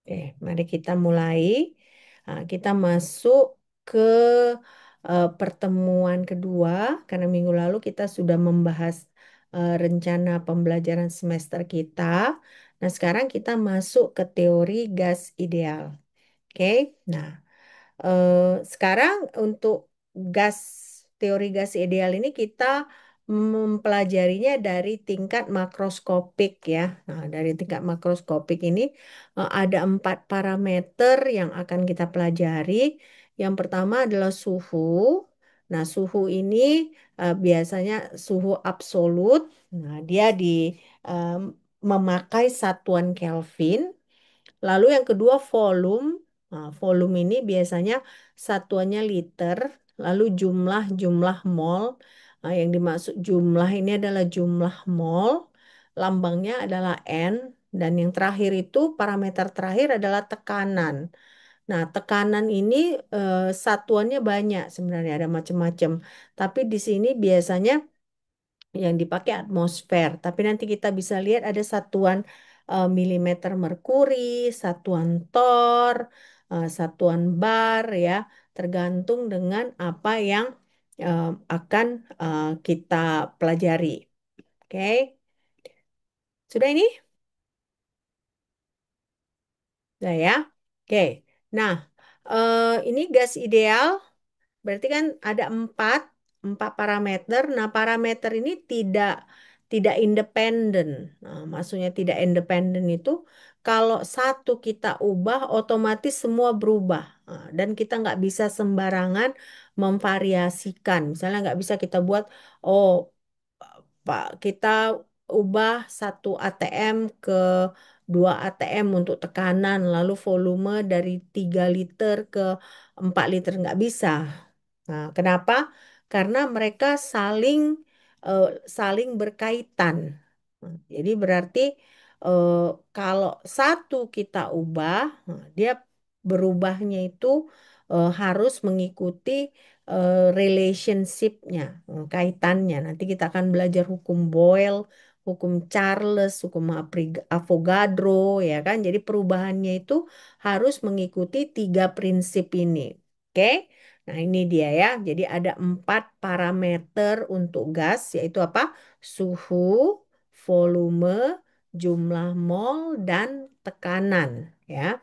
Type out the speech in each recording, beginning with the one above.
Oke, mari kita mulai. Kita masuk ke pertemuan kedua, karena minggu lalu kita sudah membahas rencana pembelajaran semester kita. Nah, sekarang kita masuk ke teori gas ideal. Oke, nah sekarang untuk gas, teori gas ideal ini kita mempelajarinya dari tingkat makroskopik ya. Nah, dari tingkat makroskopik ini ada 4 parameter yang akan kita pelajari. Yang pertama adalah suhu. Nah, suhu ini biasanya suhu absolut. Nah, dia em, memakai satuan Kelvin. Lalu yang kedua volume. Nah, volume ini biasanya satuannya liter. Lalu jumlah mol. Nah, yang dimaksud jumlah ini adalah jumlah mol. Lambangnya adalah N. Dan yang terakhir itu parameter terakhir adalah tekanan. Nah, tekanan ini satuannya banyak sebenarnya ada macam-macam. Tapi di sini biasanya yang dipakai atmosfer. Tapi nanti kita bisa lihat ada satuan milimeter merkuri, satuan tor, satuan bar ya, tergantung dengan apa yang eh, akan kita pelajari. Oke, sudah ini? Sudah ya? Oke. Nah, ini gas ideal. Berarti kan ada empat parameter. Nah, parameter ini tidak independen. Nah, maksudnya tidak independen itu kalau satu kita ubah, otomatis semua berubah. Nah, dan kita nggak bisa sembarangan memvariasikan. Misalnya nggak bisa kita buat, oh, Pak, kita ubah satu ATM ke 2 ATM untuk tekanan, lalu volume dari 3 liter ke 4 liter nggak bisa. Nah, kenapa? Karena mereka saling eh, saling berkaitan. Nah, jadi berarti eh, kalau satu kita ubah, nah, dia berubahnya itu harus mengikuti relationship-nya, kaitannya. Nanti kita akan belajar hukum Boyle, hukum Charles, hukum Avogadro, ya kan? Jadi perubahannya itu harus mengikuti 3 prinsip ini. Oke? Nah, ini dia ya. Jadi ada 4 parameter untuk gas, yaitu apa? Suhu, volume, jumlah mol, dan tekanan. Ya.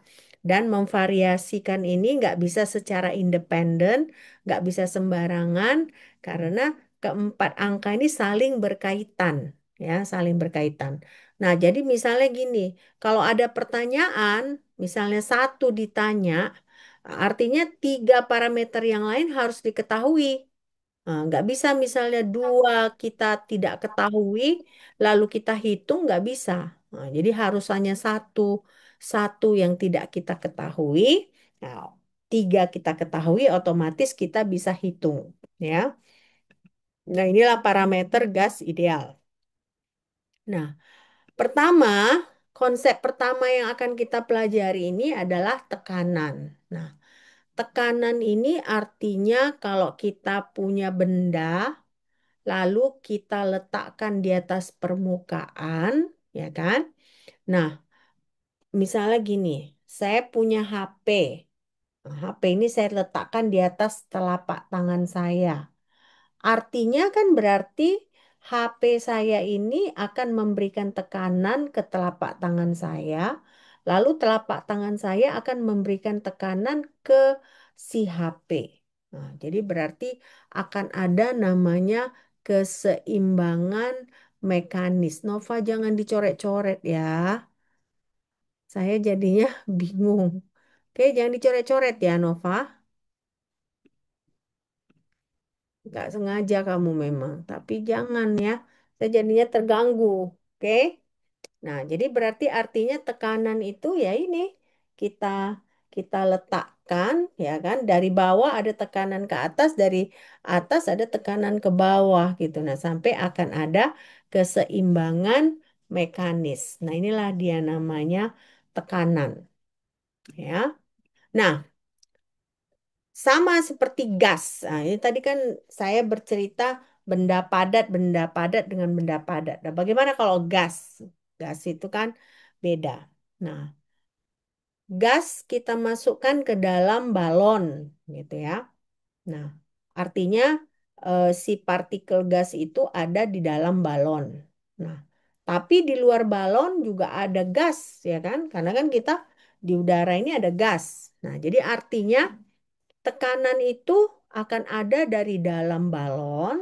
Dan memvariasikan ini nggak bisa secara independen, nggak bisa sembarangan, karena keempat angka ini saling berkaitan. Ya, saling berkaitan. Nah, jadi misalnya gini, kalau ada pertanyaan, misalnya satu ditanya, artinya 3 parameter yang lain harus diketahui. Nah, nggak bisa misalnya 2 kita tidak ketahui, lalu kita hitung nggak bisa. Nah, jadi harus hanya satu yang tidak kita ketahui. Nah, 3 kita ketahui, otomatis kita bisa hitung. Ya, nah inilah parameter gas ideal. Nah, pertama, konsep pertama yang akan kita pelajari ini adalah tekanan. Nah, tekanan ini artinya kalau kita punya benda, lalu kita letakkan di atas permukaan, ya kan? Nah, misalnya gini, saya punya HP. Nah, HP ini saya letakkan di atas telapak tangan saya. Artinya kan berarti HP saya ini akan memberikan tekanan ke telapak tangan saya, lalu telapak tangan saya akan memberikan tekanan ke si HP. Nah, jadi berarti akan ada namanya keseimbangan mekanis. Nova jangan dicoret-coret ya. Saya jadinya bingung. Oke, jangan dicoret-coret ya, Nova. Nggak sengaja kamu memang, tapi jangan ya. Saya jadinya terganggu. Oke? Nah, jadi berarti artinya tekanan itu ya ini kita kita letakkan ya kan dari bawah ada tekanan ke atas, dari atas ada tekanan ke bawah gitu. Nah, sampai akan ada keseimbangan mekanis. Nah, inilah dia namanya tekanan ya. Nah, sama seperti gas. Nah, ini tadi kan saya bercerita benda padat dengan benda padat. Nah, bagaimana kalau gas? Gas itu kan beda. Nah, gas kita masukkan ke dalam balon, gitu ya. Nah, artinya si partikel gas itu ada di dalam balon. Nah, tapi di luar balon juga ada gas, ya kan? Karena kan kita di udara ini ada gas. Nah, jadi artinya tekanan itu akan ada dari dalam balon,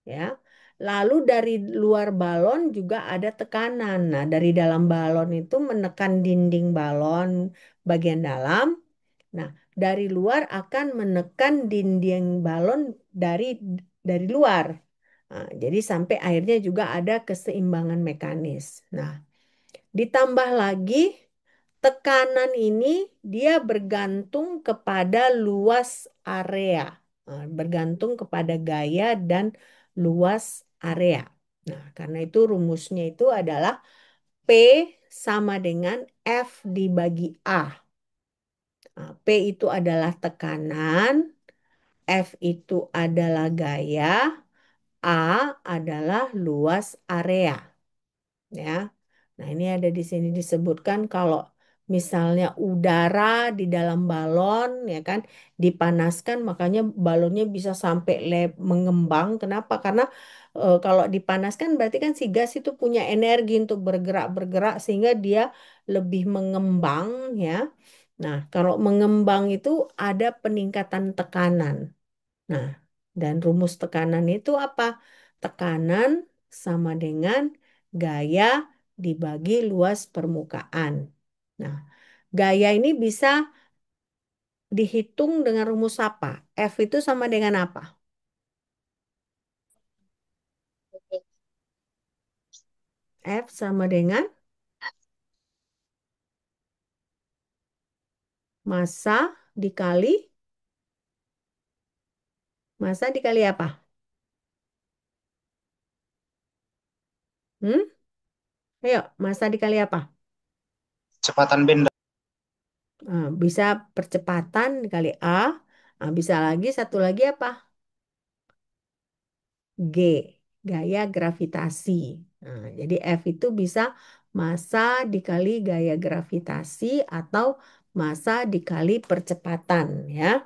ya. Lalu dari luar balon juga ada tekanan. Nah, dari dalam balon itu menekan dinding balon bagian dalam. Nah, dari luar akan menekan dinding balon dari dari luar. Nah, jadi sampai akhirnya juga ada keseimbangan mekanis. Nah, ditambah lagi tekanan ini dia bergantung kepada luas area. Nah, bergantung kepada gaya dan luas area. Nah, karena itu rumusnya itu adalah P sama dengan F dibagi A. Nah, P itu adalah tekanan, F itu adalah gaya, A adalah luas area, ya. Nah, ini ada di sini disebutkan kalau misalnya udara di dalam balon, ya kan, dipanaskan, makanya balonnya bisa sampai mengembang. Kenapa? Karena kalau dipanaskan berarti kan si gas itu punya energi untuk bergerak-bergerak sehingga dia lebih mengembang, ya. Nah, kalau mengembang itu ada peningkatan tekanan. Nah, dan rumus tekanan itu apa? Tekanan sama dengan gaya dibagi luas permukaan. Nah, gaya ini bisa dihitung dengan rumus apa? F itu sama dengan apa? F sama dengan massa dikali massa dikali apa? Hmm? Ayo, massa dikali apa? Kecepatan benda. Bisa percepatan dikali A. Bisa lagi satu lagi apa? G, gaya gravitasi. Jadi F itu bisa massa dikali gaya gravitasi atau massa dikali percepatan, ya.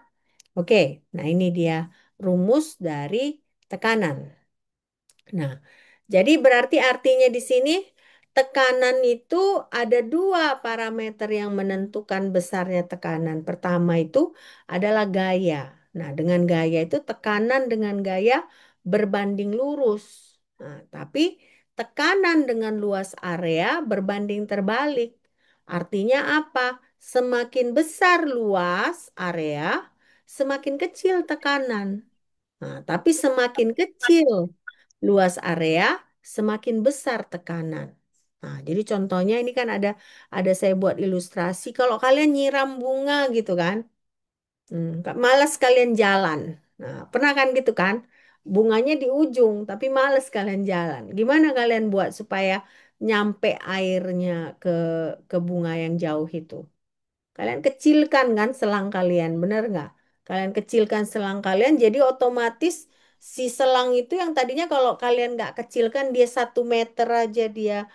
Oke, nah ini dia rumus dari tekanan. Nah, jadi berarti artinya di sini tekanan itu ada dua parameter yang menentukan besarnya tekanan. Pertama itu adalah gaya. Nah, dengan gaya itu tekanan dengan gaya berbanding lurus. Nah, tapi tekanan dengan luas area berbanding terbalik. Artinya apa? Semakin besar luas area, semakin kecil tekanan. Nah, tapi semakin kecil luas area, semakin besar tekanan. Nah, jadi contohnya ini kan ada saya buat ilustrasi. Kalau kalian nyiram bunga gitu kan, malas kalian jalan. Nah, pernah kan gitu kan? Bunganya di ujung, tapi males kalian jalan. Gimana kalian buat supaya nyampe airnya ke ke bunga yang jauh itu? Kalian kecilkan kan selang kalian, bener nggak? Kalian kecilkan selang kalian, jadi otomatis si selang itu yang tadinya kalau kalian nggak kecilkan dia 1 meter aja dia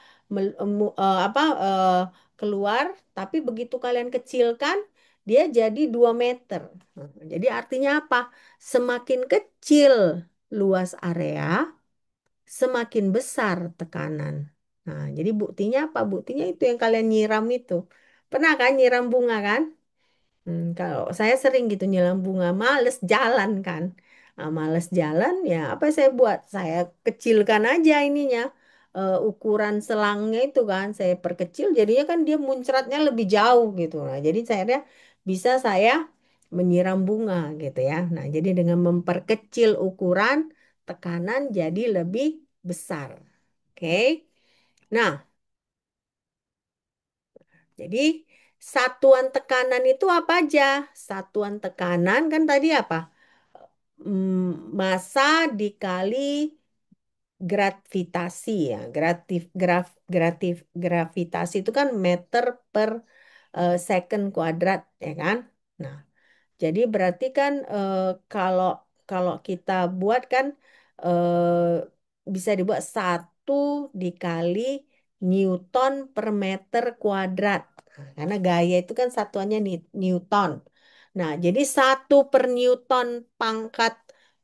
keluar, tapi begitu kalian kecilkan dia jadi 2 meter. Nah, jadi artinya apa? Semakin kecil luas area, semakin besar tekanan. Nah, jadi buktinya apa? Buktinya itu yang kalian nyiram itu. Pernah kan nyiram bunga kan? Kalau saya sering gitu nyiram bunga, males jalan kan. Nah, males jalan ya apa saya buat? Saya kecilkan aja ininya. Ukuran selangnya itu kan saya perkecil jadinya kan dia muncratnya lebih jauh gitu. Nah, jadi saya bisa saya menyiram bunga gitu ya. Nah, jadi dengan memperkecil ukuran tekanan jadi lebih besar. Oke. Nah, jadi satuan tekanan itu apa aja? Satuan tekanan kan tadi apa? Massa dikali gravitasi ya. Gravitasi itu kan meter per second kuadrat ya kan? Nah, jadi berarti kan kalau kalau kita buat kan bisa dibuat 1 dikali Newton per meter kuadrat. Karena gaya itu kan satuannya Newton. Nah, jadi 1/Newton pangkat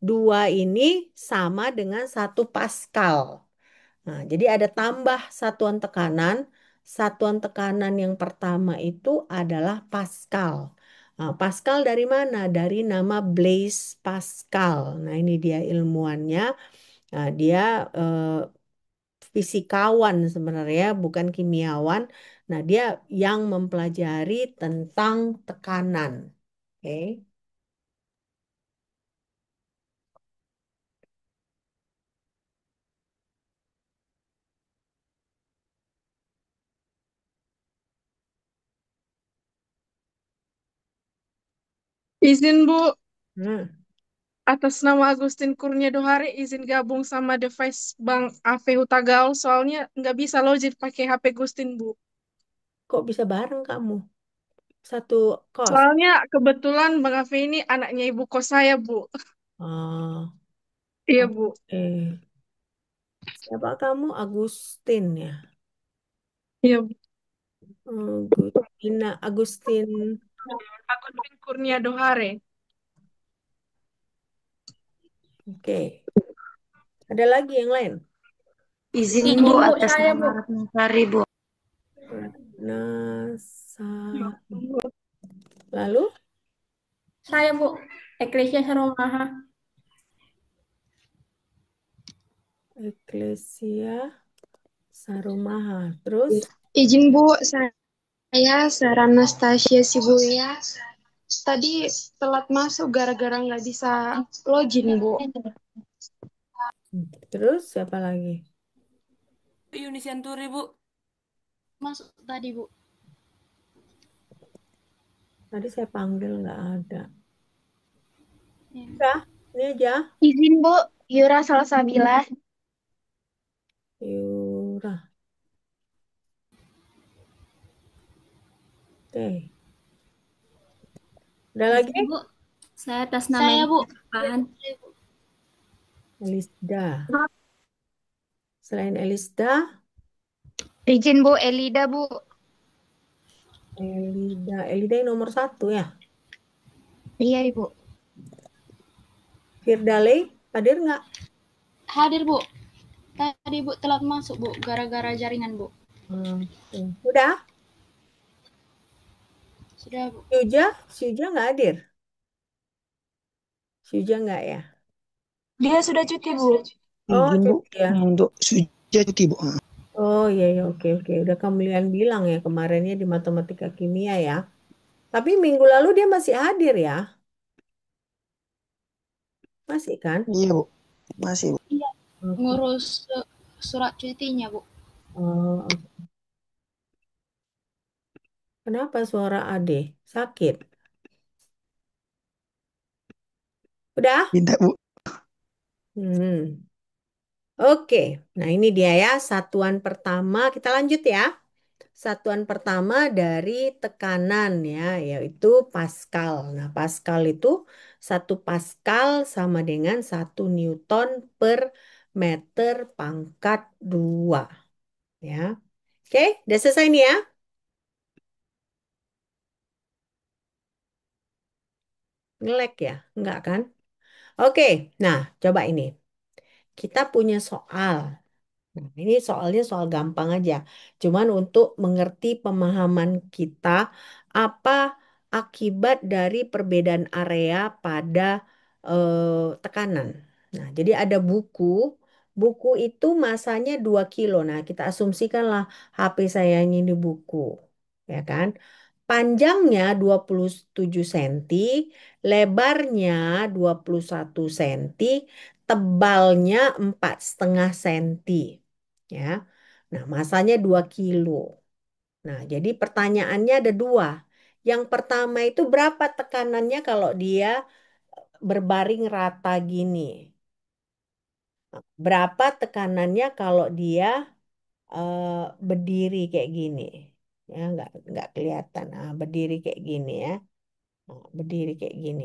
2 ini sama dengan 1 Pascal. Nah, jadi ada tambah satuan tekanan. Satuan tekanan yang pertama itu adalah Pascal. Nah, Pascal dari mana? Dari nama Blaise Pascal. Nah, ini dia ilmuannya. Nah, dia fisikawan sebenarnya, bukan kimiawan. Nah, dia yang mempelajari tentang tekanan. Oke. Izin Bu, Nah, atas nama Agustin Kurnia Dohare, izin gabung sama device Bank AV Hutagaol, soalnya nggak bisa login pakai HP Gustin Bu. kok bisa bareng kamu? Satu kos. Soalnya kebetulan Bang AV ini anaknya ibu kos saya Bu. Oh, Iya Bu. oke. Siapa kamu? Agustin ya? Iya Bu. Agustin. Agustin Kurnia Dohare. Oke. Ada lagi yang lain? Izin Izin Bu Bu, atas saya nama Bu. Ratnasari Bu. Ratnasari. Lalu Saya Bu. Eklesia Saromaha. Eklesia Sarumaha. Terus Izin Bu, saya Sarah Anastasia Sibuya. Tadi telat masuk gara-gara nggak bisa login, Bu. terus siapa lagi? Yunisian Turi Bu. Masuk tadi Bu. Tadi saya panggil nggak ada. Ya. Udah, ini aja. Izin Bu, Yura Salsabila. Yura. Oke. Ada lagi? Izin Bu. Saya atas nama Saya Bu. Pahan. Elisda. Selain Elisda, Izin Bu, Elida Bu. Elida yang nomor 1 ya. Iya Ibu. Firdalei, hadir nggak? Hadir Bu. Tadi Bu telat masuk Bu. Gara-gara jaringan Bu. Oke. Udah, Sudah Bu. Syuja nggak hadir? Syuja nggak ya? Dia sudah cuti Bu. Oh, Izin Bu, cuti ya. untuk Suja cuti Bu. Oh iya ya, oke oke. Udah kalian bilang ya kemarinnya di matematika kimia ya. Tapi minggu lalu dia masih hadir ya? Masih kan? Iya Bu, masih Bu. Iya. Oke. Ngurus surat cutinya Bu. Oh, oke. Kenapa suara Ade? Sakit? Udah? Tidak Bu. Hmm. Oke. Nah, ini dia ya satuan pertama. Kita lanjut ya. Satuan pertama dari tekanan ya, yaitu Pascal. Nah, Pascal itu 1 Pascal sama dengan 1 Newton/meter pangkat 2. Ya. Oke, udah selesai nih ya. Ngelek ya? Enggak kan? Oke, nah coba ini. Kita punya soal. Nah, ini soalnya soal gampang aja. Cuman untuk mengerti pemahaman kita apa akibat dari perbedaan area pada tekanan. Nah, jadi ada buku. Buku itu masanya 2 kilo. Nah, kita asumsikanlah HP saya ini buku. Ya kan? Panjangnya 27 cm, lebarnya 21 cm, tebalnya 4,5 cm. Ya. Nah, masanya 2 kilo. Nah, jadi pertanyaannya ada dua. Yang pertama itu berapa tekanannya kalau dia berbaring rata gini? Berapa tekanannya kalau dia eh, berdiri kayak gini? Ya, nggak kelihatan. Ah, berdiri kayak gini ya. Nah, berdiri kayak gini.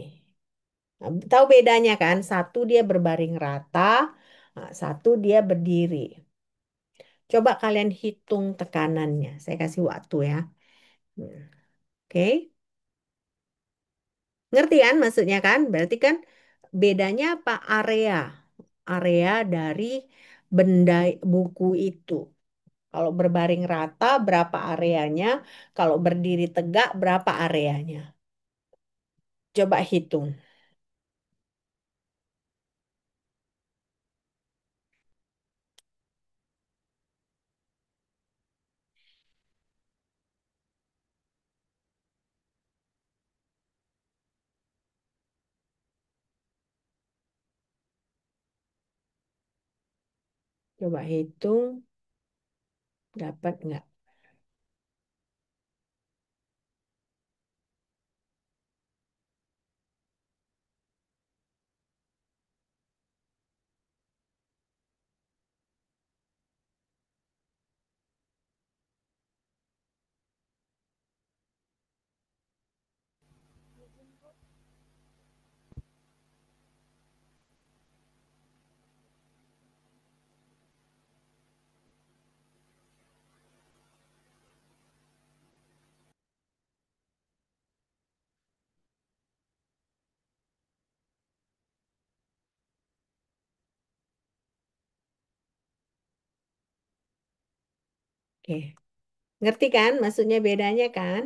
Nah, tahu bedanya kan? Satu dia berbaring rata, nah, satu dia berdiri. Coba kalian hitung tekanannya. Saya kasih waktu ya. Nah, oke, ngerti kan maksudnya kan? Berarti kan bedanya apa? Area dari benda buku itu. Kalau berbaring rata, berapa areanya? Kalau berdiri tegak, berapa areanya? Coba hitung. Coba hitung, dapat nggak? Oke, ngerti kan? Maksudnya bedanya kan?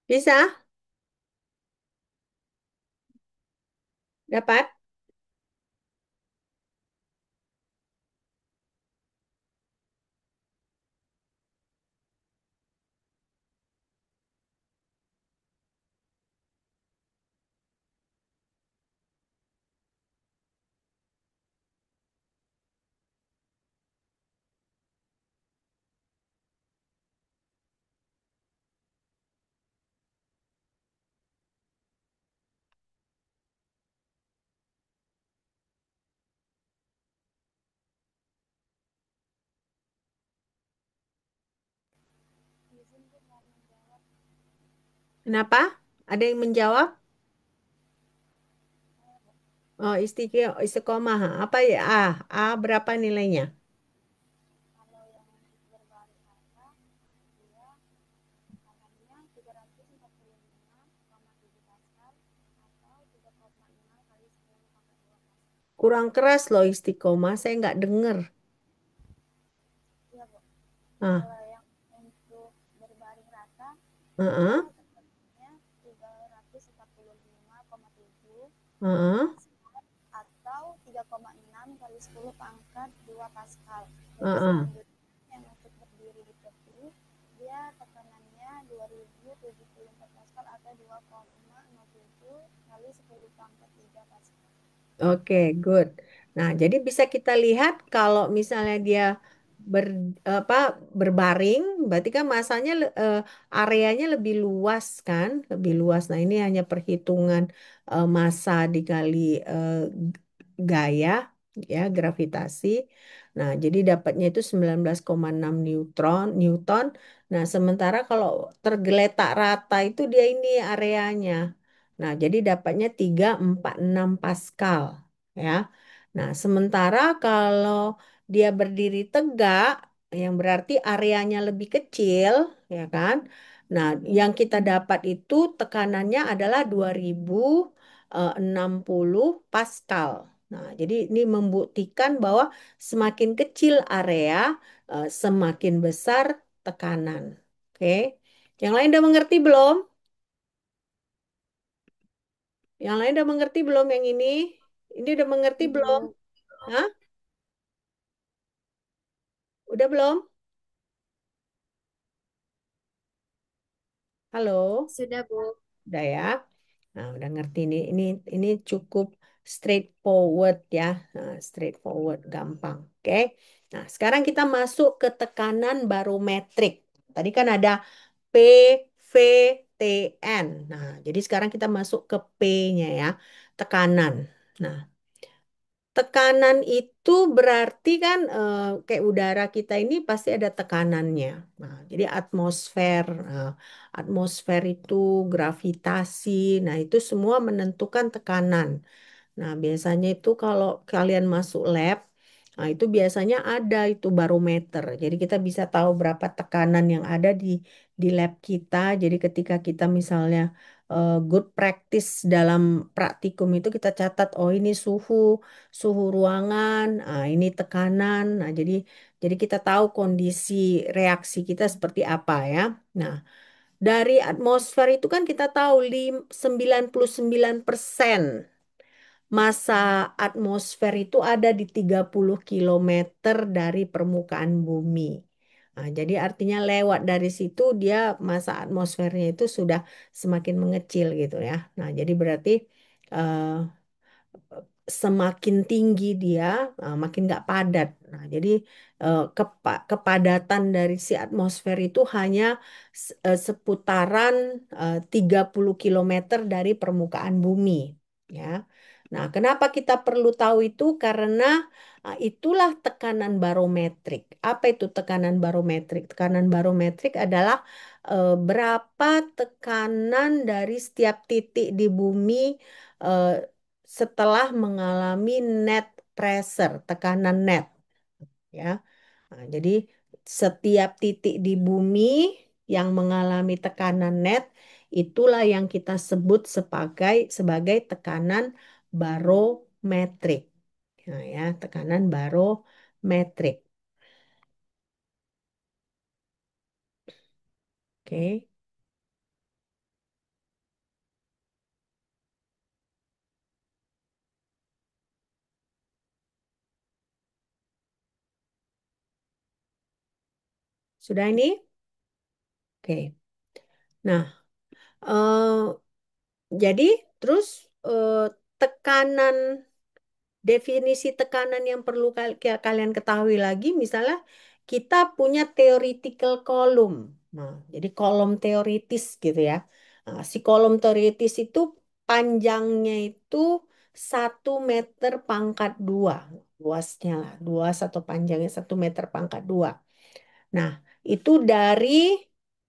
Bisa? Dapat? Kenapa? Ada yang menjawab? Oh, istiqomah. Apa ya? A berapa nilainya? Kurang keras loh istiqomah. Saya nggak dengar. Ah, heeh, heeh, heeh. Oke, good. Nah, jadi bisa kita lihat kalau misalnya dia ber, apa, berbaring, berarti kan areanya lebih luas kan, lebih luas. Nah, ini hanya perhitungan massa dikali gaya, ya, gravitasi. Nah, jadi dapatnya itu 19,6 Newton. Nah, sementara kalau tergeletak rata itu dia ini areanya. Nah, jadi dapatnya 346 Pascal, ya. Nah, sementara kalau dia berdiri tegak, yang berarti areanya lebih kecil, ya kan? Nah, yang kita dapat itu tekanannya adalah 2060 Pascal. Nah, jadi ini membuktikan bahwa semakin kecil area, semakin besar tekanan. Oke. Yang lain udah mengerti belum? Yang lain udah mengerti belum yang ini? Ini udah mengerti belum? Belum. Hah? Udah belum? Halo? Sudah, Bu. Udah ya? Nah, udah ngerti ini cukup straightforward ya. Nah, straightforward, gampang. Oke. Nah, sekarang kita masuk ke tekanan barometrik. Tadi kan ada P, V, T, N. Nah, jadi sekarang kita masuk ke P-nya ya, tekanan. Nah, tekanan itu berarti kan kayak udara kita ini pasti ada tekanannya. Nah, jadi atmosfer, atmosfer itu gravitasi. Nah, itu semua menentukan tekanan. Nah, biasanya itu kalau kalian masuk lab, nah itu biasanya ada itu barometer. Jadi kita bisa tahu berapa tekanan yang ada di lab kita. Jadi ketika kita misalnya good practice dalam praktikum itu kita catat, oh ini suhu ruangan, ini tekanan. Nah, jadi kita tahu kondisi reaksi kita seperti apa ya. Nah, dari atmosfer itu kan kita tahu 99% massa atmosfer itu ada di 30 kilometer dari permukaan bumi. Nah, jadi artinya lewat dari situ dia massa atmosfernya itu sudah semakin mengecil gitu ya. Nah, jadi berarti eh, semakin tinggi dia, makin nggak padat. Nah, jadi kepadatan dari si atmosfer itu hanya seputaran 30 kilometer dari permukaan bumi. Ya. Nah, kenapa kita perlu tahu itu? Karena itulah tekanan barometrik. Apa itu tekanan barometrik? Tekanan barometrik adalah berapa tekanan dari setiap titik di bumi eh, setelah mengalami net pressure, tekanan net, ya. Nah, jadi setiap titik di bumi yang mengalami tekanan net itulah yang kita sebut sebagai tekanan barometrik. Nah, ya, tekanan barometrik. Oke, sudah ini? Oke. Nah, eh, jadi terus tekanan definisi tekanan yang perlu kalian ketahui lagi, misalnya kita punya theoretical column. Nah, jadi kolom teoritis gitu ya. Nah, si kolom teoritis itu panjangnya itu 1 meter pangkat 2. Luasnya lah, luas atau panjangnya 1 meter pangkat 2. Nah, itu dari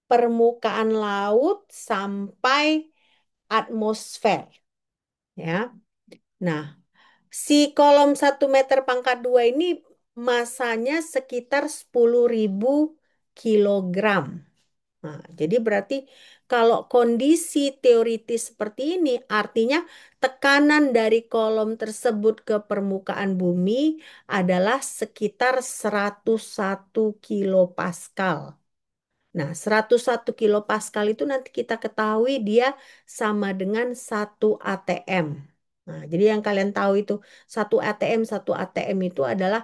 permukaan laut sampai atmosfer. Ya. Nah, si kolom 1 meter pangkat 2 ini masanya sekitar 10.000 kilogram. Nah, jadi berarti kalau kondisi teoritis seperti ini, artinya tekanan dari kolom tersebut ke permukaan bumi adalah sekitar 101 kilopascal. Nah, 101 kilopascal itu nanti kita ketahui dia sama dengan 1 ATM. Nah, jadi yang kalian tahu itu 1 ATM itu adalah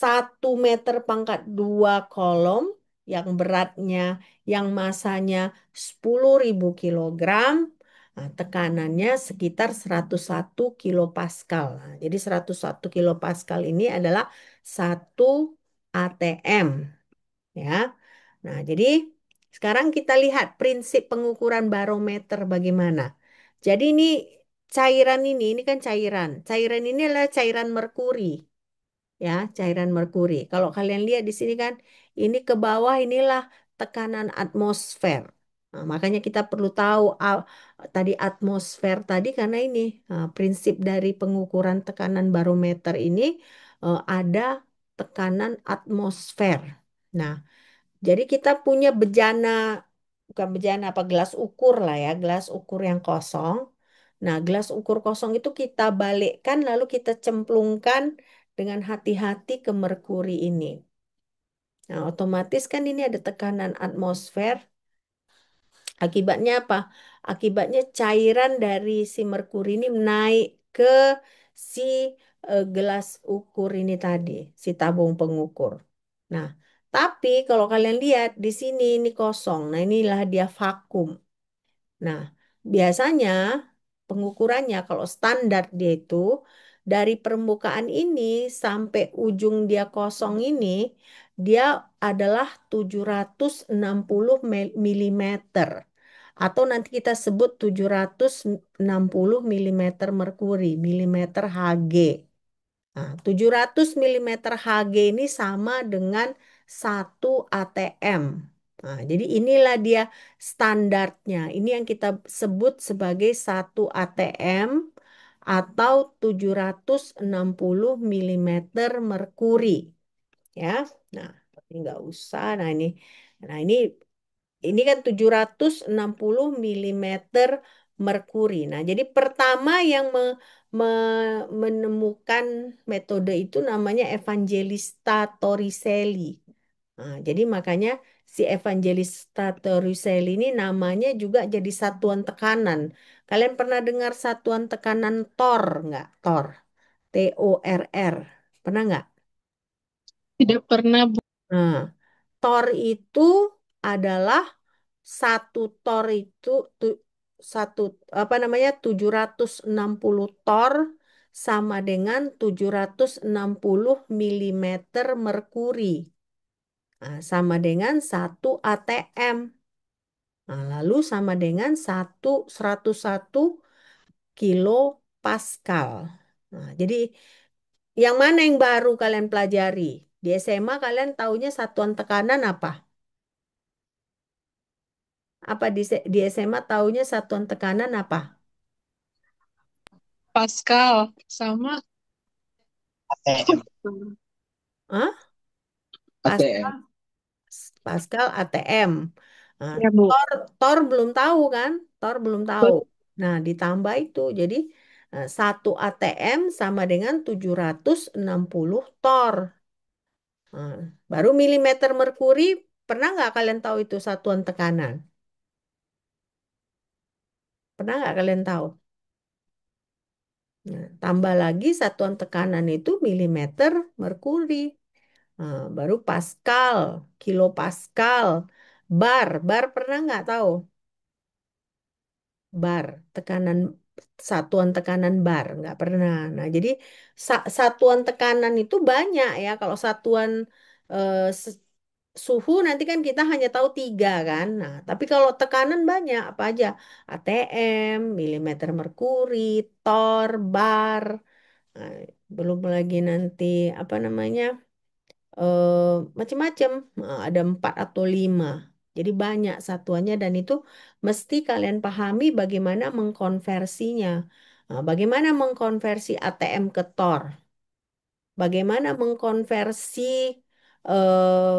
1 meter pangkat 2 kolom yang beratnya, yang masanya 10.000 kilogram, nah, tekanannya sekitar 101 kilopascal. Nah, jadi 101 kilopascal ini adalah 1 ATM. Ya. Nah, jadi sekarang kita lihat prinsip pengukuran barometer bagaimana. Jadi cairan ini kan cairan. Cairan ini adalah cairan merkuri, ya, cairan merkuri. Kalau kalian lihat di sini kan, ini ke bawah inilah tekanan atmosfer. Nah, makanya kita perlu tahu tadi atmosfer tadi karena ini prinsip dari pengukuran tekanan barometer ini ada tekanan atmosfer. Nah, jadi kita punya bejana, bukan bejana apa gelas ukur lah ya, gelas ukur yang kosong. Nah, gelas ukur kosong itu kita balikkan lalu kita cemplungkan dengan hati-hati ke merkuri ini. Nah, otomatis kan ini ada tekanan atmosfer. Akibatnya apa? Akibatnya cairan dari si merkuri ini naik ke si gelas ukur ini tadi, si tabung pengukur. Nah, tapi kalau kalian lihat di sini ini kosong. Nah, inilah dia vakum. Nah, biasanya pengukurannya kalau standar dia itu dari permukaan ini sampai ujung dia kosong ini dia adalah 760 milimeter atau nanti kita sebut 760 milimeter merkuri, milimeter Hg. Nah, 700 milimeter Hg ini sama dengan 1 atm. Nah, jadi inilah dia standarnya. Ini yang kita sebut sebagai 1 atm atau 760 milimeter merkuri. Ya, nah, tapi nggak usah. Nah, ini kan 760 milimeter merkuri. Nah, jadi pertama yang menemukan metode itu namanya Evangelista Torricelli. Nah, jadi makanya si Evangelista Torricelli ini namanya juga jadi satuan tekanan. Kalian pernah dengar satuan tekanan Tor nggak? Tor, TORR. Pernah nggak? Tidak pernah, Bu. Nah, Tor itu adalah satu tor itu satu apa namanya 760 tor sama dengan 760 milimeter merkuri. Nah, sama dengan 1 atm. Nah, lalu sama dengan 101 kilo Pascal. Nah, jadi yang mana yang baru kalian pelajari? Di SMA kalian taunya satuan tekanan apa? Apa di SMA taunya satuan tekanan apa? Pascal sama ATM. Hah? ATM. Pascal, Pascal ATM. Nah, ya, Bu. Tor belum tahu kan? Tor belum tahu. Bet- Nah, ditambah itu. Jadi 1 atm sama dengan 760 tor. Nah, baru milimeter merkuri. Pernah nggak kalian tahu itu satuan tekanan? Pernah nggak kalian tahu? Nah, tambah lagi satuan tekanan itu milimeter merkuri. Nah, baru Pascal, kilo Pascal, bar pernah nggak tahu? Bar, tekanan satuan tekanan bar nggak pernah. Nah, jadi satuan tekanan itu banyak ya. Kalau satuan eh, s- suhu nanti kan kita hanya tahu 3 kan. Nah, tapi kalau tekanan banyak apa aja? ATM, milimeter merkuri, tor, bar. Nah, belum lagi nanti apa namanya? Macam-macam. Nah, ada 4 atau 5. Jadi banyak satuannya dan itu mesti kalian pahami bagaimana mengkonversinya. Nah, bagaimana mengkonversi ATM ke TOR? Bagaimana mengkonversi eh,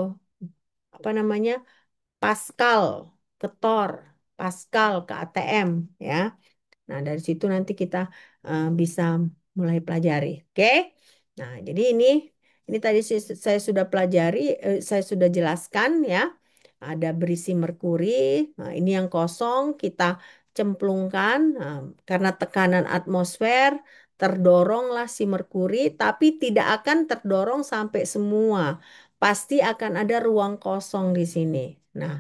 apa namanya Pascal ke TOR, Pascal ke ATM ya. Nah, dari situ nanti kita bisa mulai pelajari. Oke? Nah, jadi ini tadi saya sudah pelajari, saya sudah jelaskan ya. Ada berisi merkuri. Nah, ini yang kosong kita cemplungkan. Nah, karena tekanan atmosfer terdoronglah si merkuri, tapi tidak akan terdorong sampai semua. Pasti akan ada ruang kosong di sini. Nah,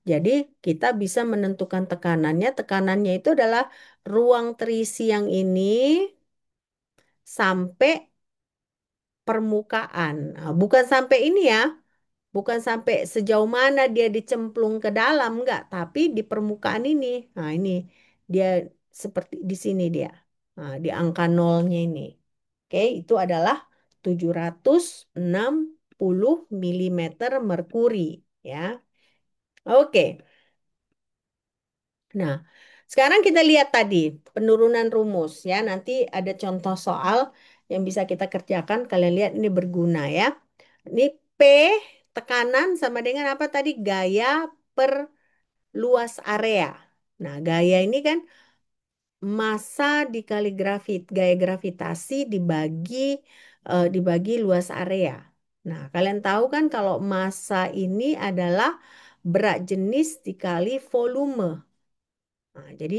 jadi kita bisa menentukan tekanannya. Tekanannya itu adalah ruang terisi yang ini sampai permukaan. Nah, bukan sampai ini ya, bukan sampai sejauh mana dia dicemplung ke dalam, enggak, tapi di permukaan ini. Nah, ini dia seperti di sini dia. Nah, di angka nolnya ini. Oke, itu adalah 760 milimeter merkuri ya. Oke. Nah, sekarang kita lihat tadi penurunan rumus ya. Nanti ada contoh soal yang bisa kita kerjakan. Kalian lihat ini berguna ya. Ini P tekanan sama dengan apa tadi? Gaya per luas area. Nah, gaya ini kan massa dikali gaya gravitasi dibagi luas area. Nah, kalian tahu kan kalau massa ini adalah berat jenis dikali volume. Nah, jadi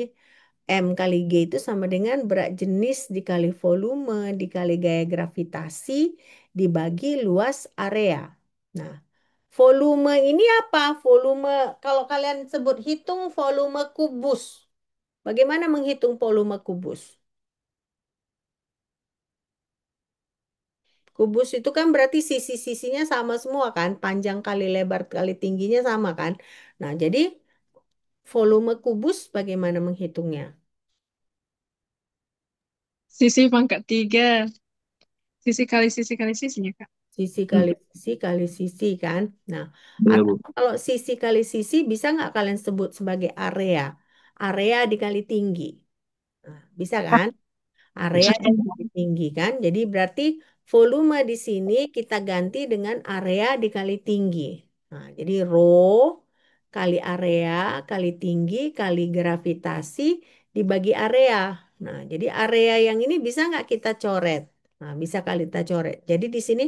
M kali G itu sama dengan berat jenis dikali volume dikali gaya gravitasi dibagi luas area. Nah, volume ini apa? Volume, kalau kalian sebut hitung volume kubus. Bagaimana menghitung volume kubus? Kubus itu kan berarti sisi-sisinya sama semua kan? Panjang kali lebar kali tingginya sama kan? Nah, jadi volume kubus bagaimana menghitungnya? Sisi pangkat 3. Sisi kali sisinya, Kak. Sisi Hmm. kali sisi kan? Nah, Iya, atau Bu. kalau sisi kali sisi bisa nggak kalian sebut sebagai area? Area dikali tinggi. Nah, bisa kan? Area dikali tinggi kan? Jadi berarti volume di sini kita ganti dengan area dikali tinggi. Nah, jadi rho kali area kali tinggi kali gravitasi dibagi area. Nah, jadi area yang ini bisa nggak kita coret? Nah, bisa kali kita coret. Jadi di sini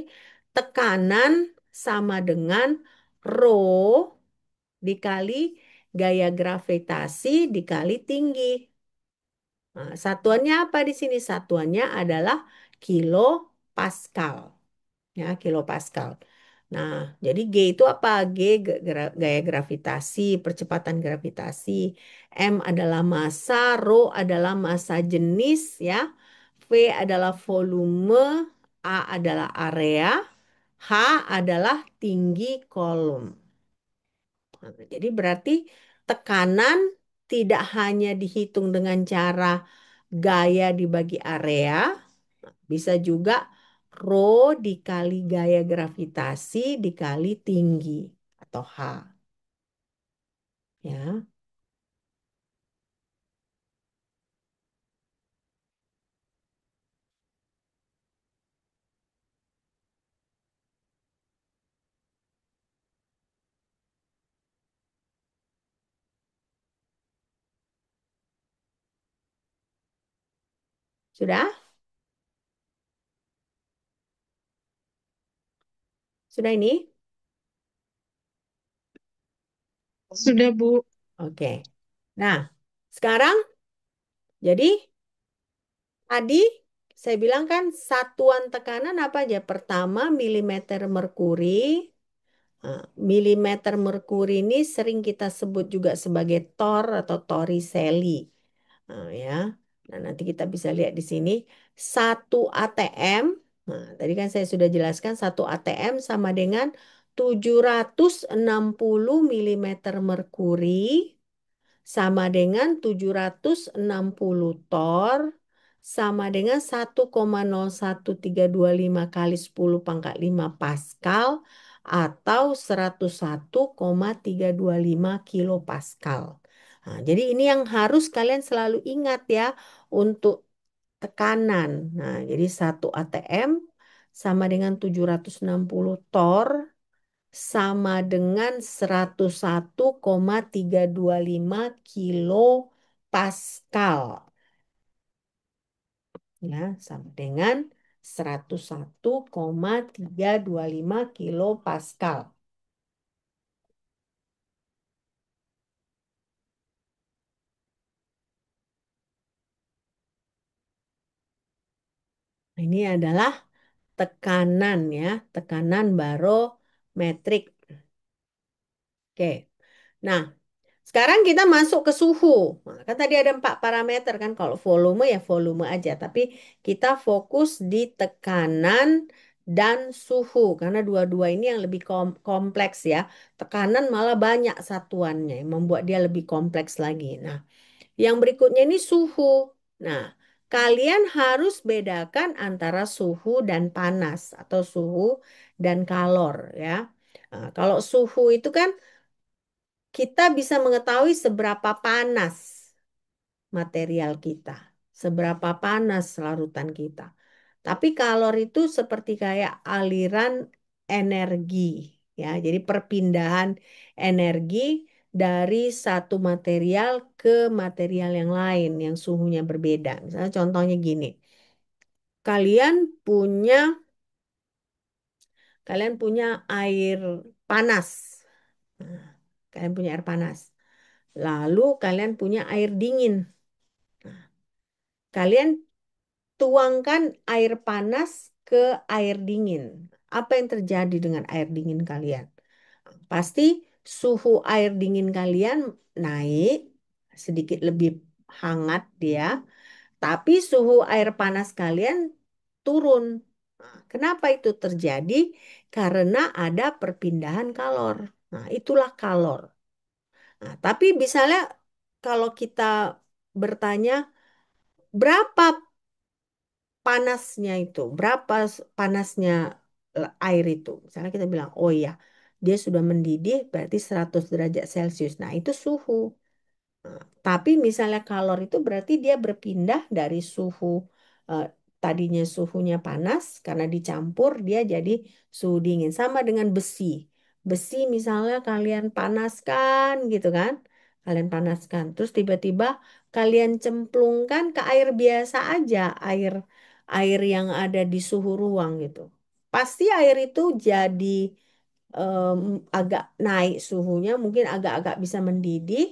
tekanan sama dengan rho dikali gaya gravitasi dikali tinggi. Nah, satuannya apa di sini? Satuannya adalah kilo Pascal. Ya, kilo Pascal. Nah, jadi G itu apa? G gaya gravitasi, percepatan gravitasi. M adalah massa, rho adalah massa jenis ya. V adalah volume, A adalah area, H adalah tinggi kolom. Nah, jadi berarti tekanan tidak hanya dihitung dengan cara gaya dibagi area, bisa juga rho dikali gaya gravitasi dikali tinggi atau H. Ya, sudah? Sudah ini? Sudah, Bu. Oke. Nah, sekarang jadi tadi saya bilang kan satuan tekanan apa aja? Pertama milimeter merkuri. Nah, milimeter merkuri ini sering kita sebut juga sebagai tor atau torricelli. Nah, ya. Nah, nanti kita bisa lihat di sini 1 ATM. Nah, tadi kan saya sudah jelaskan 1 ATM sama dengan 760 milimeter merkuri sama dengan 760 tor sama dengan 1,01325 kali 10 pangkat 5 Pascal atau 101,325 kilo Pascal. Nah, jadi ini yang harus kalian selalu ingat ya untuk tekanan. Nah, jadi 1 ATM sama dengan 760 tor sama dengan 101,325 kilo Pascal. Ya, sama dengan 101,325 kilo Pascal. Ini adalah tekanan ya, tekanan barometrik. Oke. Nah, sekarang kita masuk ke suhu. Nah, kan tadi ada 4 parameter kan. Kalau volume ya volume aja. Tapi kita fokus di tekanan dan suhu. Karena dua-dua ini yang lebih kompleks ya. Tekanan malah banyak satuannya. Yang membuat dia lebih kompleks lagi. Nah, yang berikutnya ini suhu. Nah, kalian harus bedakan antara suhu dan panas. Atau suhu dan kalor ya. Nah, kalau suhu itu kan kita bisa mengetahui seberapa panas material kita, seberapa panas larutan kita. Tapi kalor itu seperti kayak aliran energi, ya. Jadi perpindahan energi dari satu material ke material yang lain yang suhunya berbeda. Misalnya contohnya gini, kalian punya kalian punya air panas. Nah, kalian punya air panas. Lalu kalian punya air dingin. Kalian tuangkan air panas ke air dingin. Apa yang terjadi dengan air dingin kalian? Pasti suhu air dingin kalian naik, sedikit lebih hangat dia, tapi suhu air panas kalian turun. Nah, kenapa itu terjadi? Karena ada perpindahan kalor. Nah, itulah kalor. Nah, tapi misalnya kalau kita bertanya berapa panasnya itu, berapa panasnya air itu. Misalnya kita bilang, oh iya, dia sudah mendidih berarti 100 derajat Celcius. Nah, itu suhu. Nah, tapi misalnya kalor itu berarti dia berpindah dari suhu eh, tadinya suhunya panas karena dicampur dia jadi suhu dingin. Sama dengan besi. Besi misalnya kalian panaskan gitu kan. Kalian panaskan. Terus tiba-tiba kalian cemplungkan ke air biasa aja. Air yang ada di suhu ruang gitu. Pasti air itu jadi em, agak naik suhunya. Mungkin agak-agak bisa mendidih.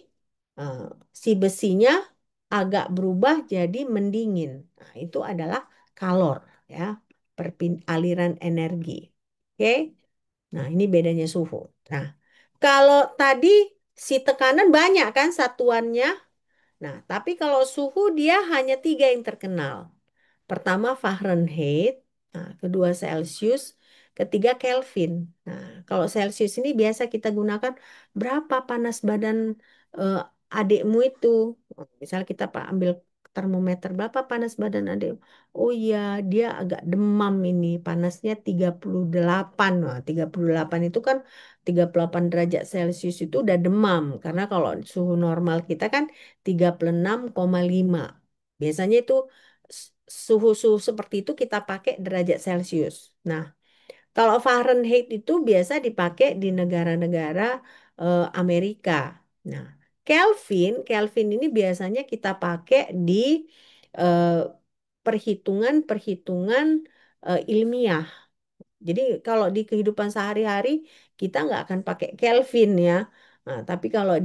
Nah, si besinya agak berubah jadi mendingin. Nah, itu adalah kalor ya, aliran energi. Oke. Nah, ini bedanya suhu. Nah, kalau tadi si tekanan banyak kan satuannya. Nah, tapi kalau suhu dia hanya tiga yang terkenal. Pertama Fahrenheit, nah, kedua Celsius, ketiga Kelvin. Nah, kalau Celsius ini biasa kita gunakan berapa panas badan eh, adikmu itu. Misal kita ambil termometer, berapa panas badan adik? Oh iya, dia agak demam ini, panasnya 38. Wah, 38 itu kan 38 derajat Celcius itu udah demam. Karena kalau suhu normal kita kan 36,5. Biasanya itu suhu-suhu seperti itu kita pakai derajat Celcius. Nah, kalau Fahrenheit itu biasa dipakai di negara-negara Amerika. Nah, Kelvin ini biasanya kita pakai di eh, perhitungan-perhitungan ilmiah. Jadi kalau di kehidupan sehari-hari kita nggak akan pakai Kelvin ya. Nah, tapi kalau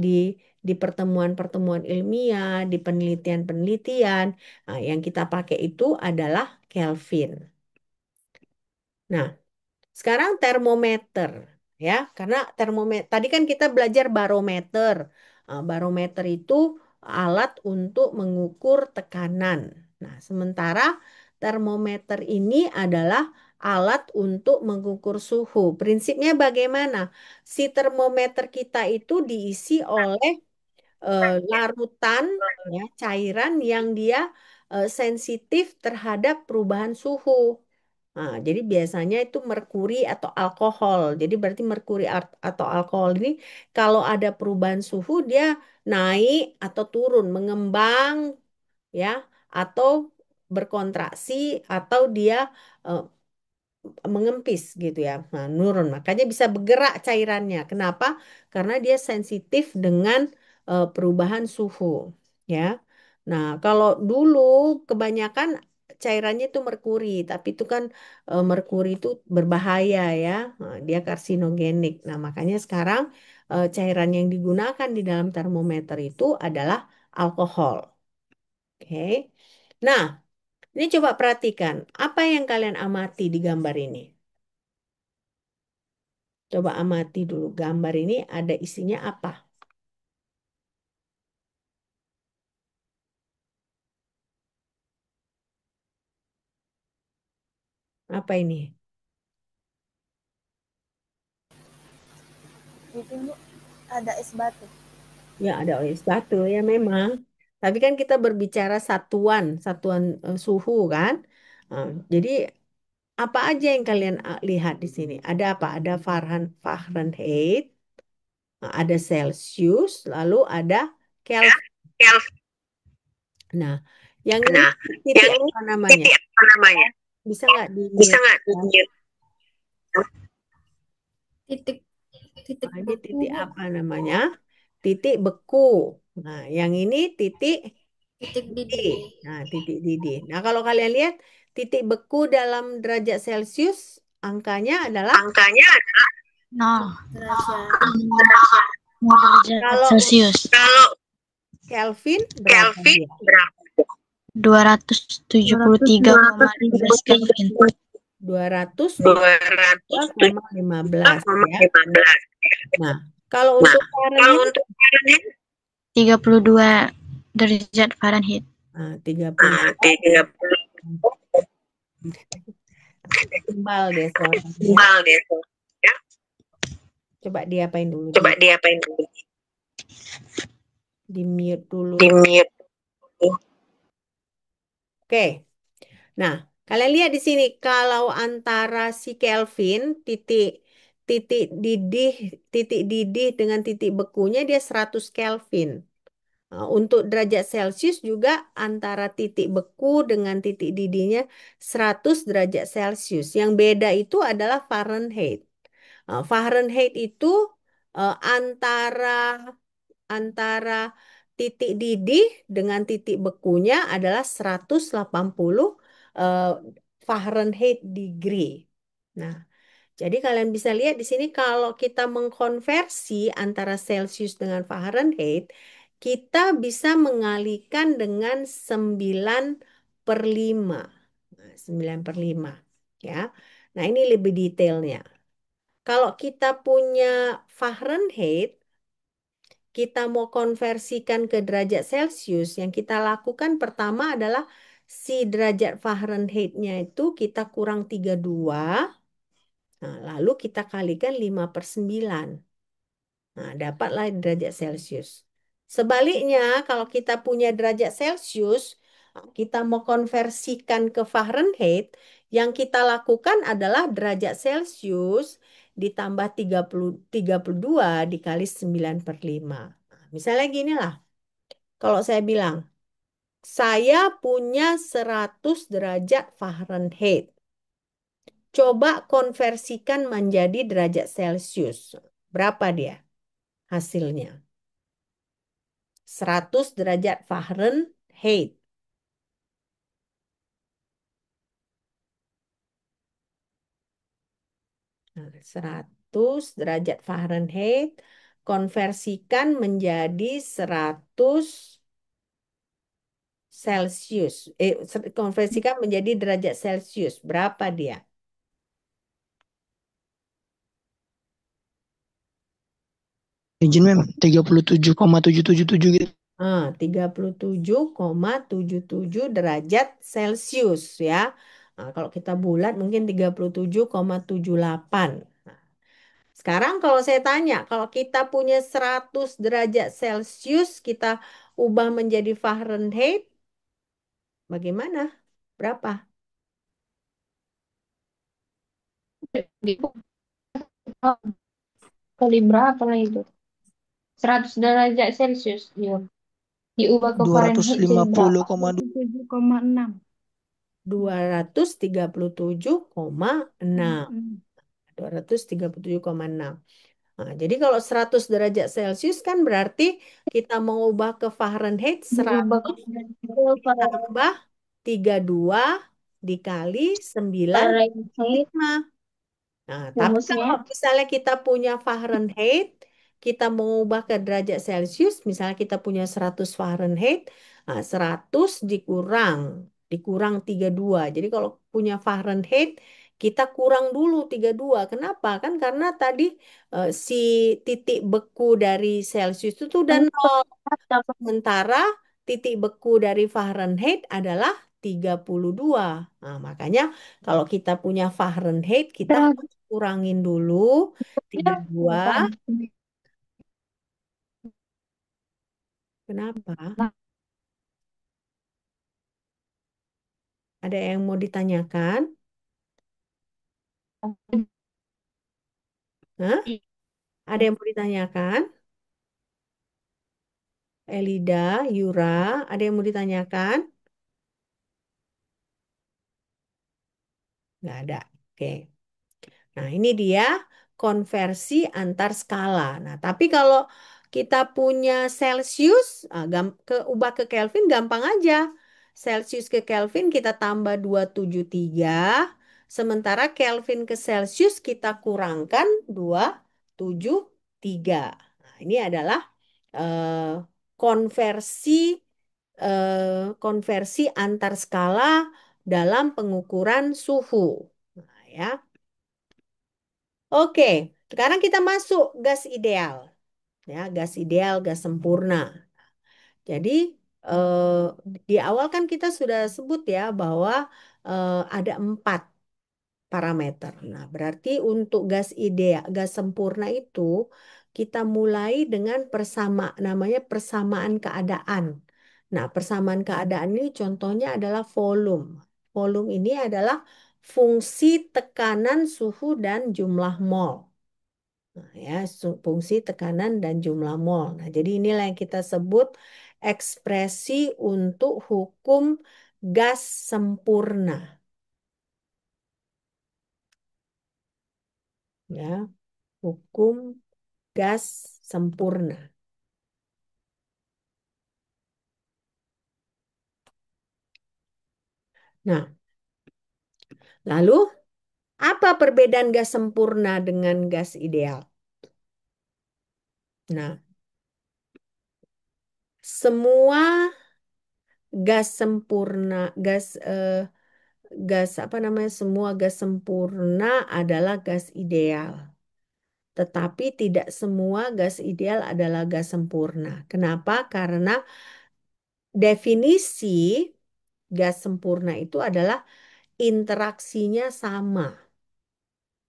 di pertemuan-pertemuan ilmiah, di penelitian-penelitian, nah, yang kita pakai itu adalah Kelvin. Nah, sekarang termometer ya, karena termometer tadi kan kita belajar barometer. Barometer itu alat untuk mengukur tekanan. Nah, sementara termometer ini adalah alat untuk mengukur suhu. Prinsipnya bagaimana? Si termometer kita itu diisi oleh larutan ya, cairan yang dia sensitif terhadap perubahan suhu. Nah, jadi biasanya itu merkuri atau alkohol. Jadi berarti merkuri atau alkohol ini kalau ada perubahan suhu dia naik atau turun, mengembang ya, atau berkontraksi atau dia eh, mengempis gitu ya. Nah, nurun. Makanya bisa bergerak cairannya. Kenapa? Karena dia sensitif dengan perubahan suhu ya. Nah, kalau dulu kebanyakan cairannya itu merkuri, tapi itu kan merkuri itu berbahaya ya. Nah, dia karsinogenik. Nah, makanya sekarang cairan yang digunakan di dalam termometer itu adalah alkohol. Oke. Nah, ini coba perhatikan apa yang kalian amati di gambar ini. Coba amati dulu gambar ini ada isinya apa? Apa ini? Itu Bu, ada es batu. Ya ada es batu ya memang. Tapi kan kita berbicara satuan suhu kan. Jadi apa aja yang kalian lihat di sini? Ada apa? Ada Fahrenheit, ada Celsius, lalu ada Kelvin. Nah, yang ini titik apa namanya? Bisa nggak di Bisa mute? nggak Ya? di-mute? Titik titik Nah, ini beku, titik Bu. apa namanya? Titik beku. Nah, yang ini titik Titik didih. didih. Nah, titik didih. Nah, kalau kalian lihat titik beku dalam derajat Celcius, angkanya adalah Angkanya Nol. nah, Derajat. Nol derajat kalau Celcius. kalau Kelvin berapa Kelvin dia? berapa? 273,15 Kelvin. 200,15 ya. 215. Nah, kalau Nah, untuk kalau Fahrenheit, untuk Fahrenheit 32 derajat Fahrenheit. 30 30 timbal deh suaranya. timbal deh. Ya. Coba diapain dulu? Coba diapain dulu? Di mute dulu. Di mute. Oke. Nah, kalian lihat di sini kalau antara si Kelvin titik didih titik didih dengan titik bekunya dia 100 Kelvin. Nah, untuk derajat Celcius juga antara titik beku dengan titik didihnya 100 derajat Celcius. Yang beda itu adalah Fahrenheit. Fahrenheit itu antara antara titik didih dengan titik bekunya adalah 180 eh, Fahrenheit degree. Nah, jadi kalian bisa lihat di sini kalau kita mengkonversi antara Celsius dengan Fahrenheit, kita bisa mengalihkan dengan 9/5. Nah, 9/5 ya. Nah, ini lebih detailnya. Kalau kita punya Fahrenheit, kita mau konversikan ke derajat Celcius, yang kita lakukan pertama adalah si derajat Fahrenheit-nya itu kita kurang 32, nah, lalu kita kalikan 5/9. Nah, dapatlah derajat Celcius. Sebaliknya, kalau kita punya derajat Celcius, kita mau konversikan ke Fahrenheit, yang kita lakukan adalah derajat Celcius ditambah 32 dikali 9/5. Nah, misalnya gini lah, kalau saya bilang, saya punya 100 derajat Fahrenheit. Coba konversikan menjadi derajat Celcius. Berapa dia hasilnya? 100 derajat Fahrenheit. Nah, 100 derajat Fahrenheit konversikan menjadi 100 Celcius. Konversikan menjadi derajat Celcius. Berapa dia? Izin mem, 37,777 gitu. 37,77 derajat Celcius ya. Nah, kalau kita bulat mungkin 37,78. Nah, sekarang kalau saya tanya, kalau kita punya 100 derajat Celcius, kita ubah menjadi Fahrenheit, bagaimana? Berapa? Kali berapa lah itu? 100 derajat Celcius. Iya. Diubah ke Fahrenheit jadi berapa? 250,2. 7,6. 237,6. 237,6. Nah, jadi kalau 100 derajat Celcius kan berarti kita mengubah ke Fahrenheit Diubah 100 ke Fahrenheit. ditambah 32 dikali 9. Fahrenheit Nah, tapi rumusnya kalau misalnya kita punya Fahrenheit, kita mengubah ke derajat Celcius, misalnya kita punya 100 Fahrenheit, nah 100 dikurang 32. Jadi kalau punya Fahrenheit, kita kurang dulu 32. Kenapa? Kan karena tadi si titik beku dari Celcius itu udah nol. Sementara titik beku dari Fahrenheit adalah 32. Nah, makanya kalau kita punya Fahrenheit, kita harus kurangin dulu 32. Kenapa? Ada yang mau ditanyakan? Hah? Ada yang mau ditanyakan? Elida, Yura, ada yang mau ditanyakan? nggak ada. Oke. Nah, ini dia konversi antar skala. Nah, tapi kalau kita punya Celsius, ubah ke Kelvin gampang aja. Celsius ke Kelvin kita tambah 273, sementara Kelvin ke Celsius kita kurangkan 273. Nah, ini adalah eh, konversi konversi antar skala dalam pengukuran suhu. Nah, ya. Oke, sekarang kita masuk gas ideal. Ya, gas ideal, gas sempurna. Jadi di awal kan kita sudah sebut ya bahwa ada 4 parameter. Nah, berarti untuk gas ideal, gas sempurna itu kita mulai dengan namanya persamaan keadaan. Nah, persamaan keadaan ini contohnya adalah volume. Volume ini adalah fungsi tekanan, suhu, dan jumlah mol. Nah, ya, fungsi tekanan dan jumlah mol. Nah, jadi inilah yang kita sebut ekspresi untuk hukum gas sempurna. Ya, hukum gas sempurna. Nah, lalu apa perbedaan gas sempurna dengan gas ideal? Nah, semua gas sempurna, gas apa namanya? Semua gas sempurna adalah gas ideal. Tetapi tidak semua gas ideal adalah gas sempurna. Kenapa? Karena definisi gas sempurna itu adalah interaksinya sama.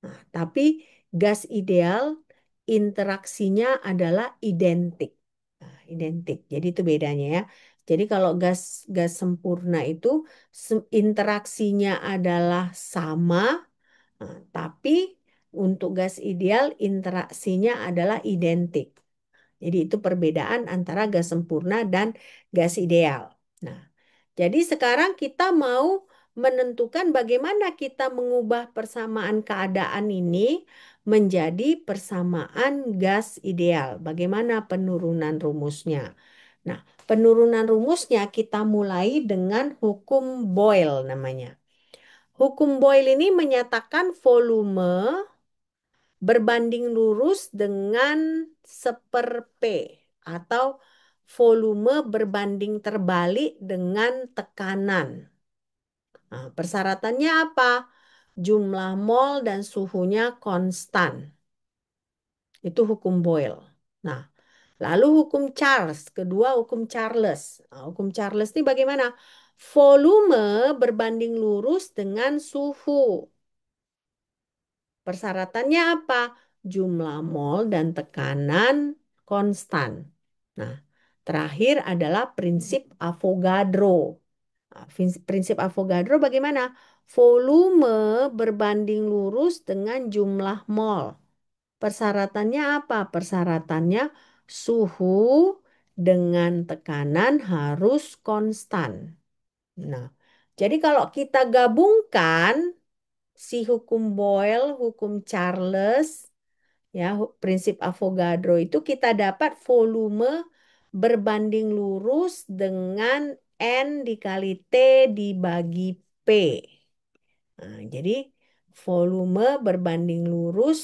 Nah, tapi gas ideal interaksinya adalah identik. Nah, identik. Jadi itu bedanya ya. Jadi kalau gas gas sempurna itu interaksinya adalah sama, nah, tapi untuk gas ideal interaksinya adalah identik. Jadi itu perbedaan antara gas sempurna dan gas ideal. Nah, jadi sekarang kita mau menentukan bagaimana kita mengubah persamaan keadaan ini menjadi persamaan gas ideal. Bagaimana penurunan rumusnya? Nah, penurunan rumusnya kita mulai dengan hukum Boyle namanya. Hukum Boyle ini menyatakan volume berbanding lurus dengan 1/P atau volume berbanding terbalik dengan tekanan. Nah, persyaratannya apa? Jumlah mol dan suhunya konstan. Itu hukum Boyle. Nah, lalu hukum Charles, kedua hukum Charles. Nah, hukum Charles ini bagaimana? Volume berbanding lurus dengan suhu. Persyaratannya apa? Jumlah mol dan tekanan konstan. Nah, terakhir adalah prinsip Avogadro. Nah, prinsip Avogadro bagaimana? Volume berbanding lurus dengan jumlah mol. Persyaratannya apa? Persyaratannya suhu dengan tekanan harus konstan. Nah, jadi kalau kita gabungkan si hukum Boyle, hukum Charles, ya, prinsip Avogadro itu kita dapat volume berbanding lurus dengan N dikali T dibagi P. Nah, jadi volume berbanding lurus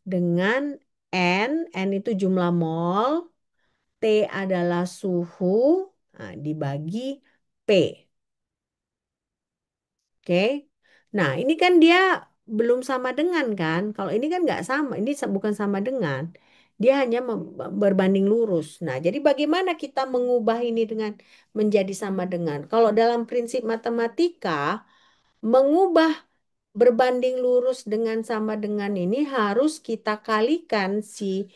dengan N itu jumlah mol, T adalah suhu, nah, dibagi P. Oke. Nah, ini kan dia belum sama dengan kan? Kalau ini kan nggak sama, ini bukan sama dengan. Dia hanya berbanding lurus. Nah, jadi bagaimana kita mengubah ini dengan menjadi sama dengan? Kalau dalam prinsip matematika, mengubah berbanding lurus dengan sama dengan ini harus kita kalikan si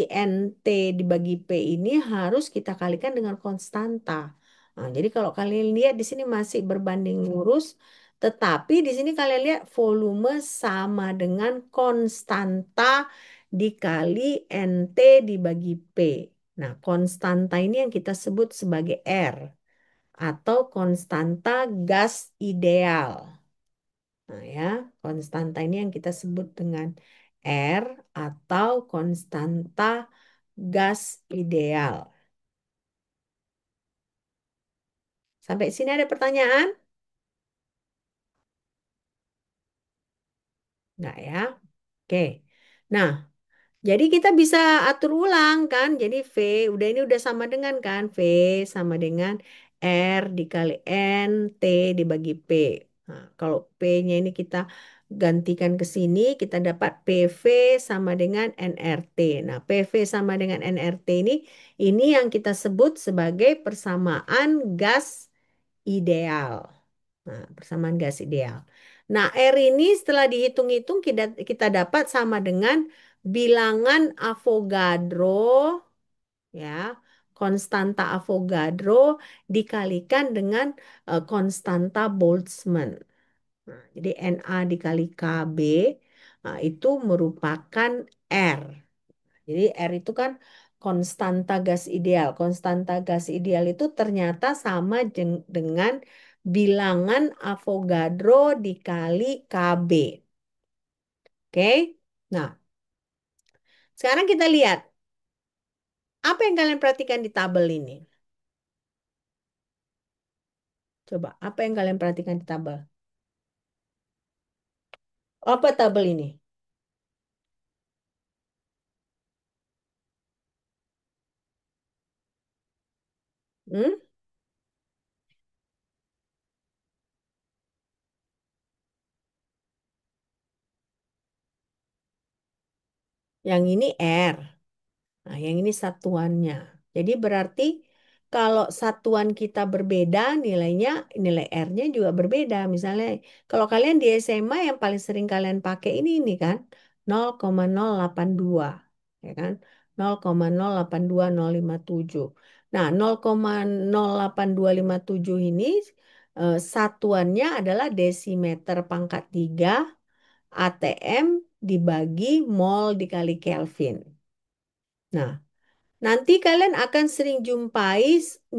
NT dibagi P ini harus kita kalikan dengan konstanta. Nah, jadi kalau kalian lihat di sini masih berbanding lurus, tetapi di sini kalian lihat volume sama dengan konstanta dikali NT dibagi P. Nah, konstanta ini yang kita sebut sebagai R atau konstanta gas ideal. Nah, ya, konstanta ini yang kita sebut dengan R atau konstanta gas ideal. Sampai sini ada pertanyaan? Enggak ya? Oke. Nah, jadi kita bisa atur ulang kan. Jadi ini udah sama dengan kan. V sama dengan R dikali N, T dibagi P. Nah, kalau P-nya ini kita gantikan ke sini, kita dapat PV sama dengan nRT. Nah, PV sama dengan nRT ini yang kita sebut sebagai persamaan gas ideal. Nah, persamaan gas ideal. Nah, R ini setelah dihitung-hitung kita dapat sama dengan bilangan Avogadro, ya, konstanta Avogadro dikalikan dengan konstanta Boltzmann. Nah, jadi Na dikali Kb itu merupakan R. Jadi R itu kan konstanta gas ideal. Konstanta gas ideal itu ternyata sama dengan bilangan Avogadro dikali Kb. Oke? Nah, sekarang kita lihat apa yang kalian perhatikan di tabel ini. Coba, apa yang kalian perhatikan di tabel? Apa tabel ini? Hmm? Yang ini R. Nah, yang ini satuannya. Jadi berarti kalau satuan kita berbeda, nilai R-nya juga berbeda. Misalnya kalau kalian di SMA yang paling sering kalian pakai ini kan 0,082, ya kan? 0,082057. Nah, 0,08257 ini satuannya adalah desimeter pangkat 3 ATM dibagi mol dikali Kelvin. Nah, nanti kalian akan sering jumpai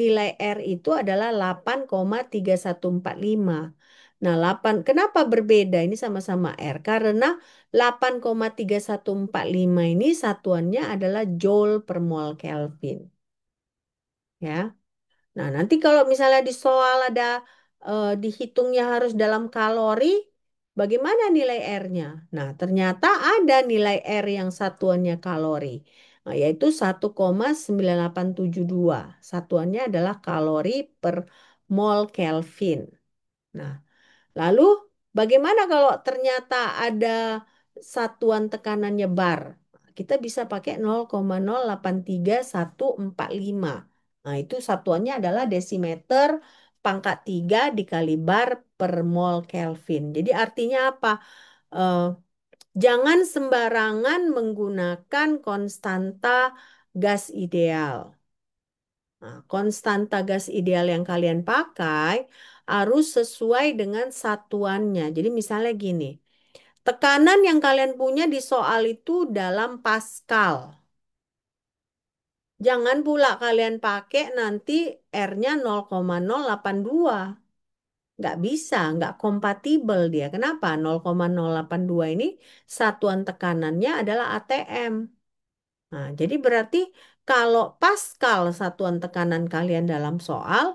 nilai R itu adalah 8,3145. Nah, kenapa berbeda? Ini sama-sama R. Karena 8,3145 ini satuannya adalah Joule per mol Kelvin. Ya. Nah, nanti kalau misalnya di soal ada dihitungnya harus dalam kalori, bagaimana nilai R-nya? Nah, ternyata ada nilai R yang satuannya kalori, yaitu 1,9872. Satuannya adalah kalori per mol Kelvin. Nah, lalu bagaimana kalau ternyata ada satuan tekanannya bar? Kita bisa pakai 0,083145. Nah, itu satuannya adalah desimeter pangkat 3 dikali bar per mol Kelvin. Jadi artinya apa? Eh, jangan sembarangan menggunakan konstanta gas ideal. Nah, konstanta gas ideal yang kalian pakai harus sesuai dengan satuannya. Jadi misalnya gini, tekanan yang kalian punya di soal itu dalam Pascal. Jangan pula kalian pakai nanti R-nya 0,082. Nggak bisa, nggak kompatibel dia. Kenapa? 0,082 ini satuan tekanannya adalah ATM. Nah, jadi berarti kalau Pascal satuan tekanan kalian dalam soal,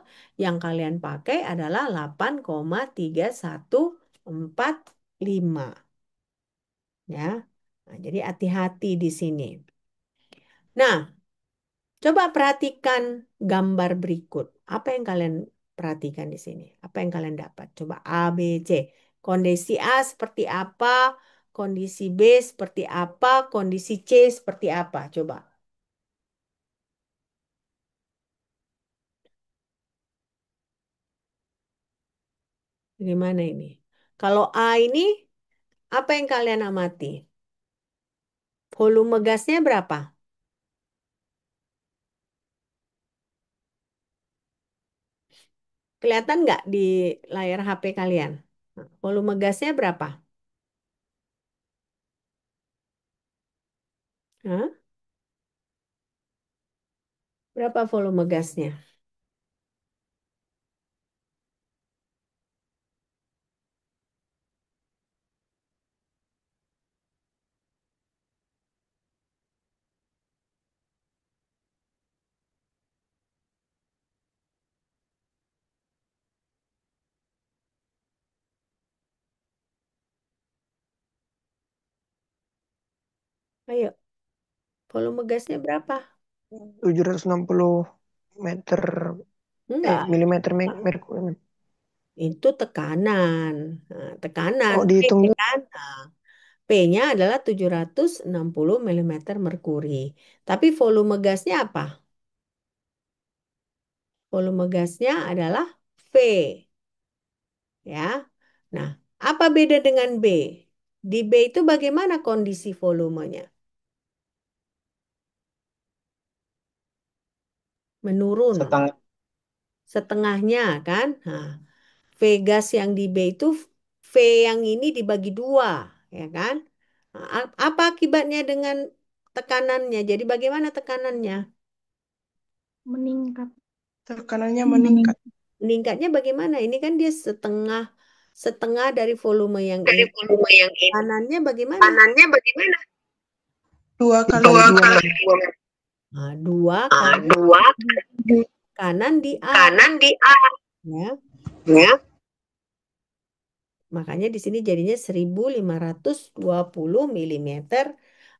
yang kalian pakai adalah 8,3145. Ya. Nah, jadi hati-hati di sini. Nah, coba perhatikan gambar berikut. Apa yang kalian perhatikan di sini? Apa yang kalian dapat? Coba A, B, C. Kondisi A seperti apa? Kondisi B seperti apa? Kondisi C seperti apa? Coba. Gimana ini? Kalau A ini, apa yang kalian amati? Volume gasnya berapa? Kelihatan nggak di layar HP kalian? Nah, volume gasnya berapa? Hah? Berapa volume gasnya? Ayo, volume gasnya berapa? 760 meter Enggak, milimeter merkuri. itu tekanan. Nah, tekanan Oh, P dihitung juga. kan? Nah, P-nya adalah 760 milimeter merkuri. Tapi volume gasnya apa? Volume gasnya adalah V, ya. Nah, apa beda dengan B? Di B itu bagaimana kondisi volumenya? Menurun. Setengahnya kan? Nah, V gas yang di B itu V yang ini dibagi dua, ya kan? Nah, apa akibatnya dengan tekanannya? Jadi bagaimana tekanannya? Meningkat. Tekanannya meningkat. Meningkatnya bagaimana? Ini kan dia setengah setengah dari volume yang Dari ini. volume yang ini. Tekanannya bagaimana? Kanannya bagaimana? Dua kali Dua dua. kali dua. Nah, dua Ah, kali dua kanan di A, kanan di A. ya. Ya. Makanya di sini jadinya 1520 milimeter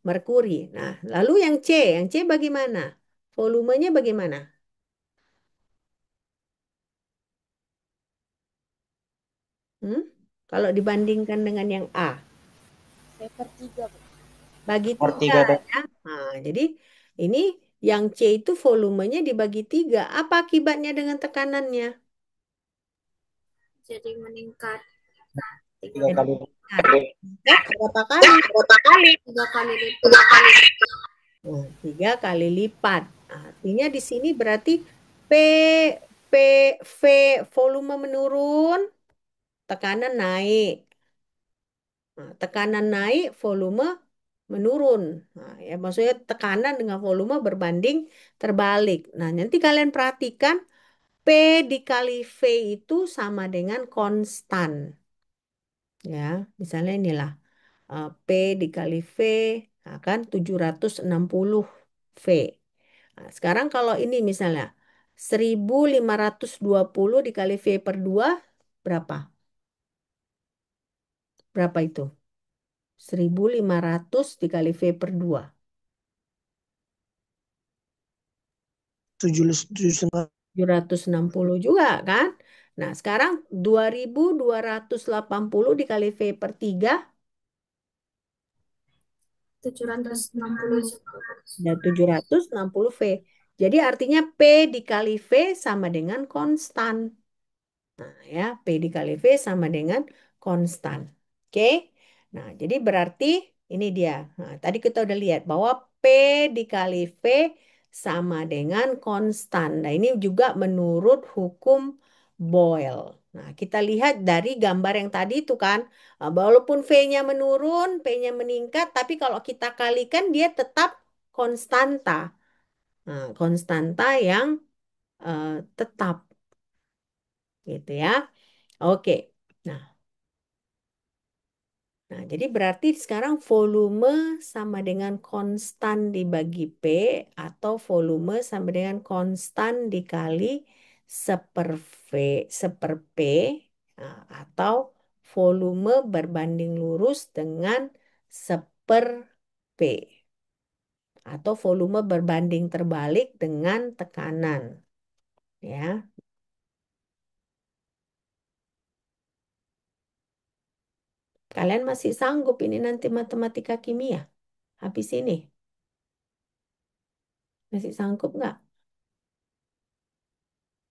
merkuri. Nah, lalu yang C bagaimana? Volumenya bagaimana? Hmm? Kalau dibandingkan dengan yang A, Sepertiga, Bu. bagi tiga, ya. Nah, jadi ini yang C itu volumenya dibagi tiga. Apa akibatnya dengan tekanannya? Jadi meningkat. Jadi meningkat. Meningkat berapa kali? Berapa kali? 3 kali lipat. Tiga kali. Nah, 3 kali lipat. Artinya di sini berarti P, P, V volume menurun, tekanan naik. Nah, tekanan naik, volume menurun. Nah, ya maksudnya tekanan dengan volume berbanding terbalik. Nah, nanti kalian perhatikan P dikali V itu sama dengan konstan. Ya, misalnya inilah P dikali V akan 760 V. Nah, sekarang kalau ini misalnya 1520 dikali V per 2 berapa? Berapa itu? 1500 dikali V per 2. 760 juga kan? Nah, sekarang 2280 dikali V per 3 760 juga. dan 760 V. Jadi artinya P dikali V sama dengan konstan. Nah, ya, P dikali V sama dengan konstan. Oke? Nah, jadi berarti ini dia. Nah, tadi kita udah lihat bahwa P dikali V sama dengan konstan. Nah, ini juga menurut hukum Boyle. Nah, kita lihat dari gambar yang tadi itu kan, walaupun V-nya menurun, P-nya meningkat, tapi kalau kita kalikan dia tetap konstanta. Nah, konstanta yang tetap gitu ya. Oke. Nah, jadi berarti sekarang volume sama dengan konstan dibagi P atau volume sama dengan konstan dikali seper V, seper P, nah, atau volume berbanding lurus dengan seper P atau volume berbanding terbalik dengan tekanan. Ya, kalian masih sanggup ini nanti matematika kimia habis ini? Masih sanggup nggak?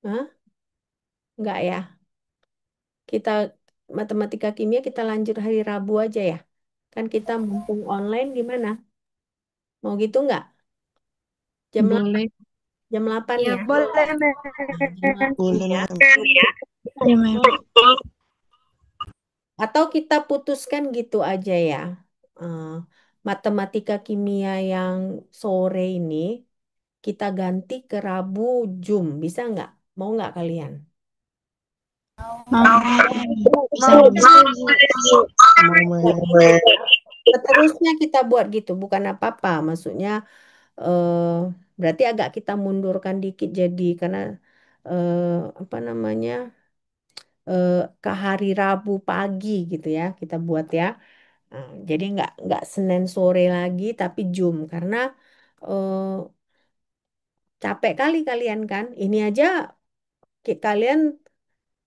Hah? Nggak ya? Kita matematika kimia kita lanjut hari Rabu aja ya. Kan kita mumpung online gimana? Mau gitu nggak? Jam 8, Boleh. jam 8 Ya, ya. Boleh, Nah, jam 8 Boleh, ya. Mem. Ya. ya, Mem. Atau kita putuskan gitu aja ya. Eh, matematika kimia yang sore ini kita ganti ke Rabu Zoom. Bisa nggak? Mau nggak kalian? Bisa. Mau, Mem. Seterusnya kita buat gitu, bukan apa-apa. Maksudnya eh, berarti agak kita mundurkan dikit jadi karena eh, apa namanya ke hari Rabu pagi gitu ya kita buat ya. Jadi nggak Senin sore lagi tapi Jum karena eh, capek kali kalian kan. Ini aja kalian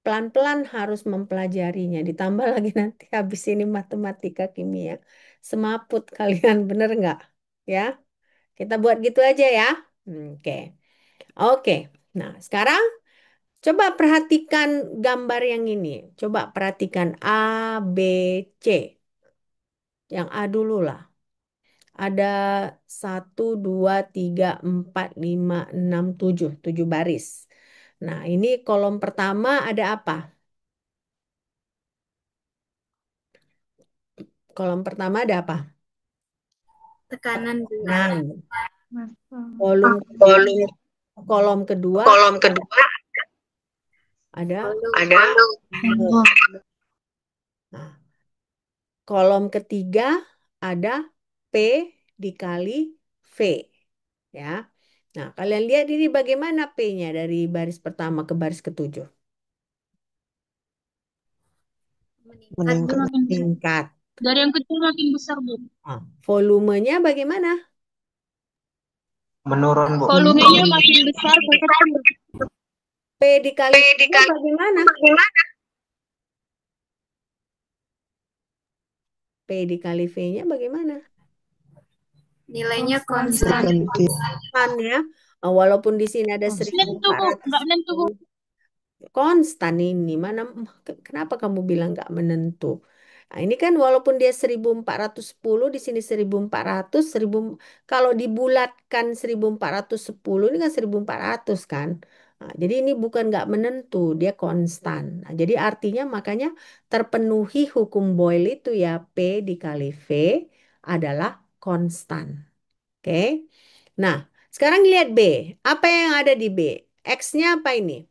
pelan-pelan harus mempelajarinya. Ditambah lagi nanti habis ini matematika kimia. Semaput kalian, bener nggak? Ya, kita buat gitu aja ya. Oke. Oke. Nah, sekarang coba perhatikan gambar yang ini. Coba perhatikan A, B, C. Yang A dulu lah. Ada 1, 2, 3, 4, 5, 6, 7. 7 baris. Nah, ini kolom pertama ada apa? Kolom pertama ada apa? Tekanan 2. Nah, kolom kedua, Kolom kolom kedua kolom kedua ada. ada Nah, kolom ketiga ada P dikali V. Ya. Nah, kalian lihat ini bagaimana P-nya dari baris pertama ke baris ketujuh. Jadi Meningkat. makin Tingkat. dari yang kecil makin besar, Bu. Nah, volumenya bagaimana? Menurun, Bu. Volumenya makin besar ke kecil. P dikali V-nya bagaimana? P dikali V-nya bagaimana? Nilainya konstan. Ganti. Kan ya. Walaupun di sini ada Nentu, Bu. Nggak nentu, Bu. 1410. Konstan ini mana kenapa kamu bilang nggak menentu? Nah, ini kan walaupun dia 1410 di sini 1400 kalau dibulatkan 1410 ini kan 1400 kan. Nah, jadi ini bukan nggak menentu, dia konstan. Nah, jadi artinya makanya terpenuhi hukum Boyle itu ya P dikali V adalah konstan. Oke. Nah, sekarang lihat B. Apa yang ada di B? X-nya apa ini?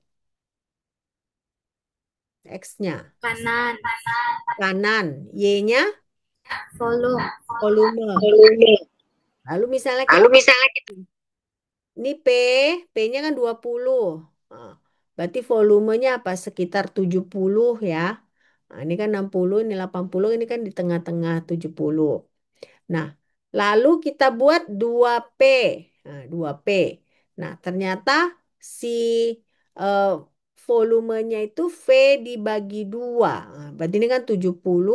X-nya Kanan. kanan, Y-nya Volume. volume. Lalu misalnya Lalu kita misalnya kita ini P, P-nya kan 20. Nah, berarti volumenya apa? Sekitar 70 ya. Nah, ini kan 60, ini 80, ini kan di tengah-tengah 70. Nah, lalu kita buat 2P. Nah, 2P. Nah, ternyata si eh, volumenya itu V dibagi 2. Nah, berarti ini kan 70,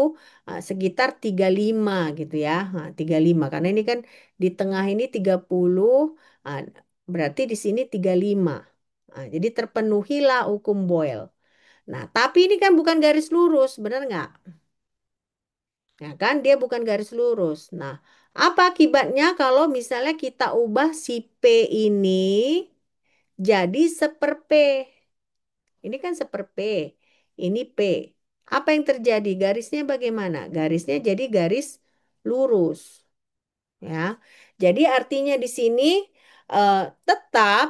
sekitar 35 gitu ya. Nah, 35. Karena ini kan di tengah ini 30, ah, berarti di sini 35. Nah, jadi terpenuhilah hukum Boyle. Nah, tapi ini kan bukan garis lurus, benar nggak? Ya kan, dia bukan garis lurus. Nah, apa akibatnya kalau misalnya kita ubah si P ini jadi seper P? Ini kan seper P. Ini P. Apa yang terjadi? Garisnya bagaimana? Garisnya jadi garis lurus. Ya. Jadi artinya di sini eh, tetap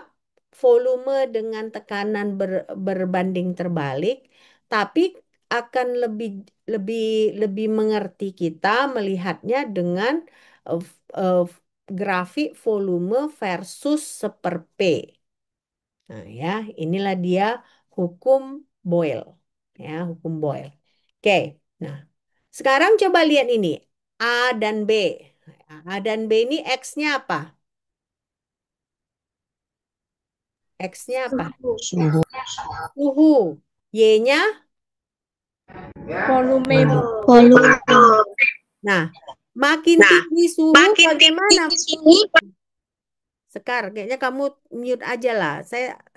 volume dengan tekanan berbanding terbalik, tapi akan lebih lebih lebih mengerti kita melihatnya dengan eh, eh, grafik volume versus seper P. Nah, ya, inilah dia hukum Boyle. Ya, hukum Boyle. Oke. Nah, sekarang coba lihat ini. A dan B. A dan B ini X-nya apa? X-nya apa? Suhu. Suhu. Y-nya? Volume, Bu. Volume. Nah, makin Nah, tinggi suhu makin bagaimana? tinggi suhu Sekar, kayaknya kamu mute aja lah.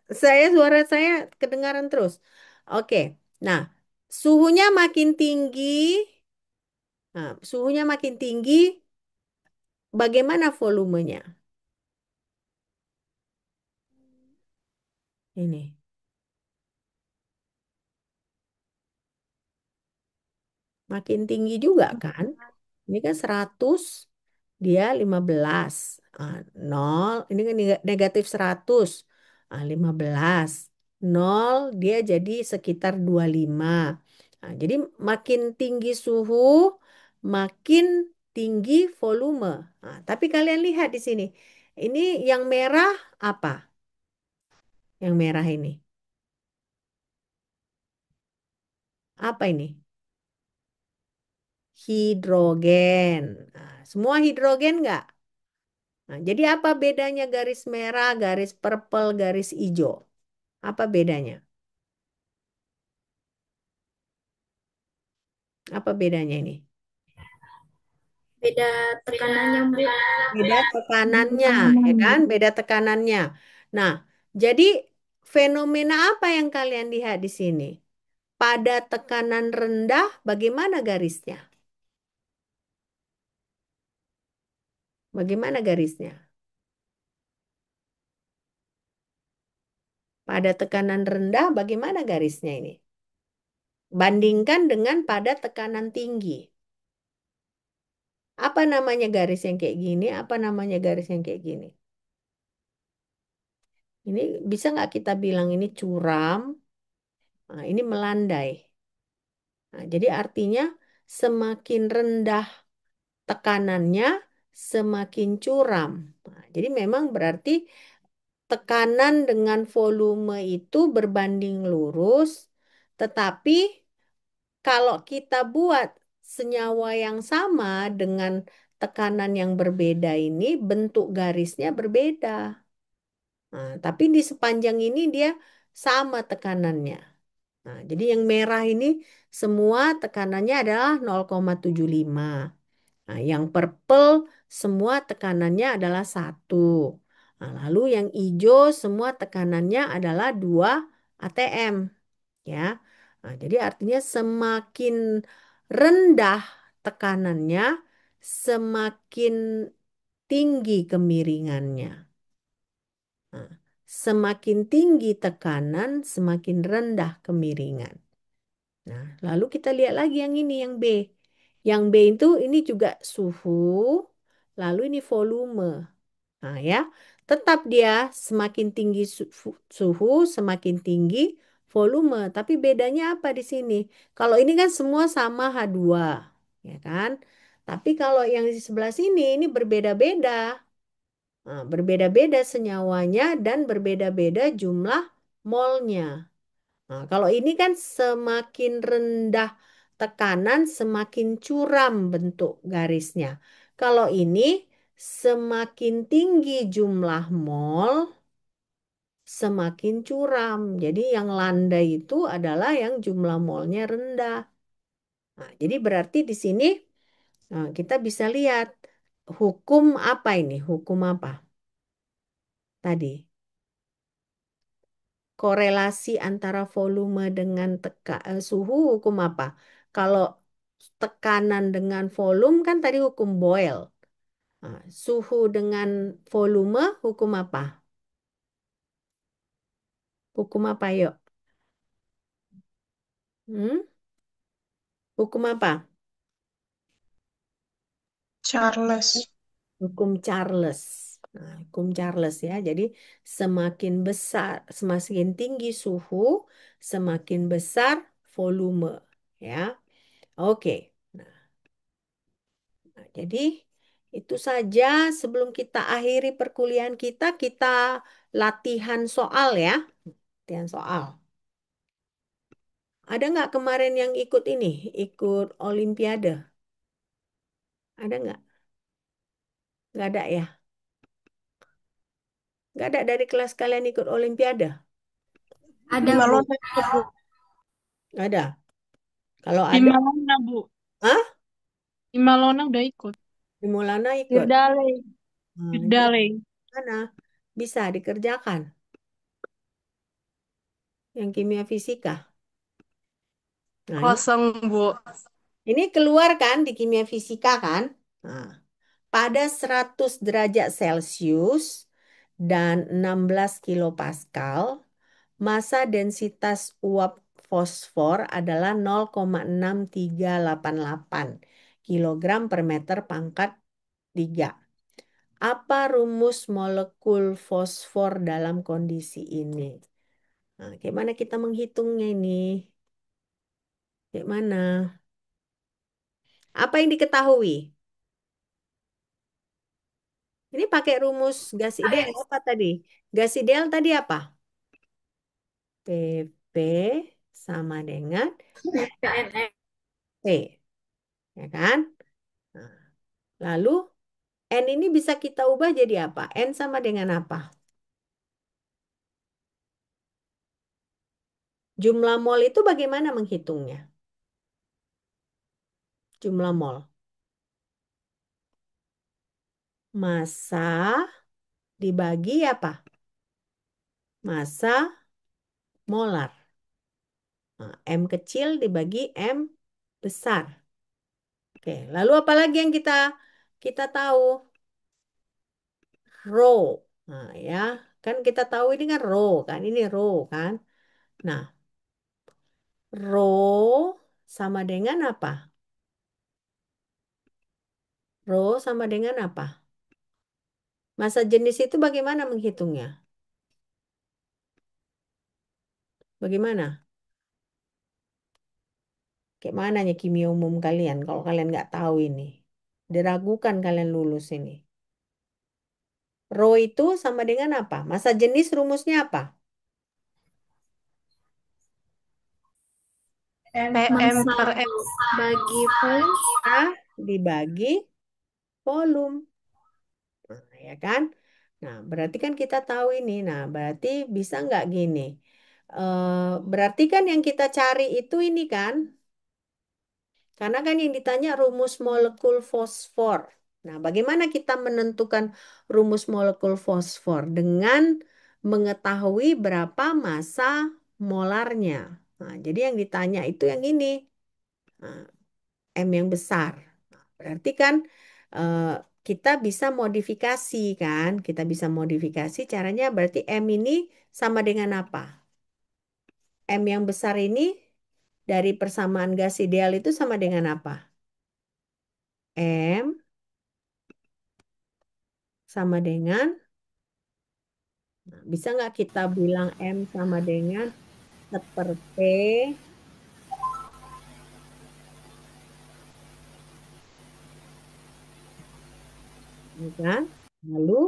Suara saya kedengaran terus. Oke. Nah, suhunya makin tinggi. Nah, suhunya makin tinggi, bagaimana volumenya? Ini. Makin tinggi juga kan? Ini kan 100, dia 15. 0, ini kan negatif 100. 15. 0, dia jadi sekitar 25. Jadi makin tinggi suhu, makin tinggi volume. Tapi kalian lihat di sini. Ini yang merah apa? Yang merah ini. Apa ini? hidrogen. Nah, semua hidrogen nggak? Nah, jadi apa bedanya garis merah, garis purple, garis hijau? Apa bedanya? Apa bedanya ini? Beda tekanannya, Bu. Beda tekanannya, ya kan? Beda tekanannya. Nah, jadi fenomena apa yang kalian lihat di sini? Pada tekanan rendah, bagaimana garisnya? Bagaimana garisnya? Pada tekanan rendah, bagaimana garisnya ini? Bandingkan dengan pada tekanan tinggi. Apa namanya garis yang kayak gini? Apa namanya garis yang kayak gini? Ini bisa nggak kita bilang ini curam? Nah, ini melandai. Nah, jadi artinya semakin rendah tekanannya, semakin curam. Nah, jadi memang berarti tekanan dengan volume itu berbanding lurus, tetapi kalau kita buat senyawa yang sama dengan tekanan yang berbeda ini, bentuk garisnya berbeda. Nah, tapi di sepanjang ini dia sama tekanannya. Nah, jadi yang merah ini semua tekanannya adalah 0,75. Nah, yang purple semua tekanannya adalah 1. Nah, lalu yang hijau semua tekanannya adalah 2 atm. Ya. Nah, jadi artinya semakin rendah tekanannya, semakin tinggi kemiringannya. Nah, semakin tinggi tekanan, semakin rendah kemiringan. Nah, lalu kita lihat lagi yang ini, yang B. Yang B itu ini juga suhu, lalu ini volume. Nah, ya, tetap dia semakin tinggi suhu, semakin tinggi volume. Tapi bedanya apa di sini? Kalau ini kan semua sama H2, ya kan? Tapi kalau yang di sebelah sini ini berbeda-beda. Nah, berbeda-beda senyawanya dan berbeda-beda jumlah molnya. Nah, kalau ini kan semakin rendah tekanan, semakin curam bentuk garisnya. Kalau ini semakin tinggi jumlah mol, semakin curam. Jadi yang landai itu adalah yang jumlah molnya rendah. Nah, jadi berarti di sini kita bisa lihat hukum apa ini? Hukum apa tadi? Korelasi antara volume dengan suhu hukum apa? Kalau tekanan dengan volume kan tadi hukum Boyle. Nah, suhu dengan volume hukum apa? Hukum apa yuk? Hmm? Hukum apa? Charles. Hukum Charles. Nah, hukum Charles ya. Jadi semakin besar, semakin tinggi suhu, semakin besar volume. Ya, oke. Nah, jadi itu saja sebelum kita akhiri perkuliahan kita, kita latihan soal ya. Latihan soal. Ada nggak kemarin yang ikut ini? Ikut Olimpiade? Ada nggak? Nggak ada ya? Nggak ada dari kelas kalian ikut Olimpiade? Ada, Di Bu. Malona ikut, Bu. Nggak ada. Kalau Di ada, Malona, Bu. Hah? Di Malona udah ikut. Di Mulana ikut. Girdale. Nah, itu Gerdale. mana? Bisa dikerjakan. Yang kimia fisika. Nah, Kosong, Bu. ini keluar kan di kimia fisika kan? Nah, pada 100 derajat Celcius dan 16 kilopascal, massa densitas uap fosfor adalah 0,6388 kilogram per meter pangkat 3. Apa rumus molekul fosfor dalam kondisi ini? Nah, gimana kita menghitungnya ini? Gimana? Apa yang diketahui? Ini pakai rumus gas ideal apa tadi? Gas ideal tadi apa? PP sama dengan KNX. P. ya kan? Nah, lalu N ini bisa kita ubah jadi apa? N sama dengan apa? Jumlah mol itu bagaimana menghitungnya? Jumlah mol. Massa dibagi apa? Massa molar. Nah, M kecil dibagi M besar. Oke, lalu apa lagi yang kita tahu? Rho. Nah, ya, kan kita tahu ini kan rho kan, ini rho kan. Nah, rho sama dengan apa? Rho sama dengan apa? Massa jenis itu bagaimana menghitungnya? Bagaimana? Kayak mananya kimia umum kalian kalau kalian nggak tahu ini? Diragukan kalian lulus ini. Rho itu sama dengan apa? Massa jenis rumusnya apa? PM Massa per M. bagi volume. A dibagi volume. Nah, ya kan? Nah, berarti kan kita tahu ini. Nah, berarti bisa nggak gini? Berarti kan yang kita cari itu ini kan? Karena kan yang ditanya rumus molekul fosfor. Nah, bagaimana kita menentukan rumus molekul fosfor? Dengan mengetahui berapa massa molarnya. Nah, jadi yang ditanya itu yang ini. Nah, M yang besar. Nah, berarti kan eh, kita bisa modifikasi kan? Kita bisa modifikasi caranya berarti M ini sama dengan apa? M yang besar ini dari persamaan gas ideal itu sama dengan apa? M sama dengan, nah, bisa nggak kita bilang M sama dengan seperti, ya kan? Lalu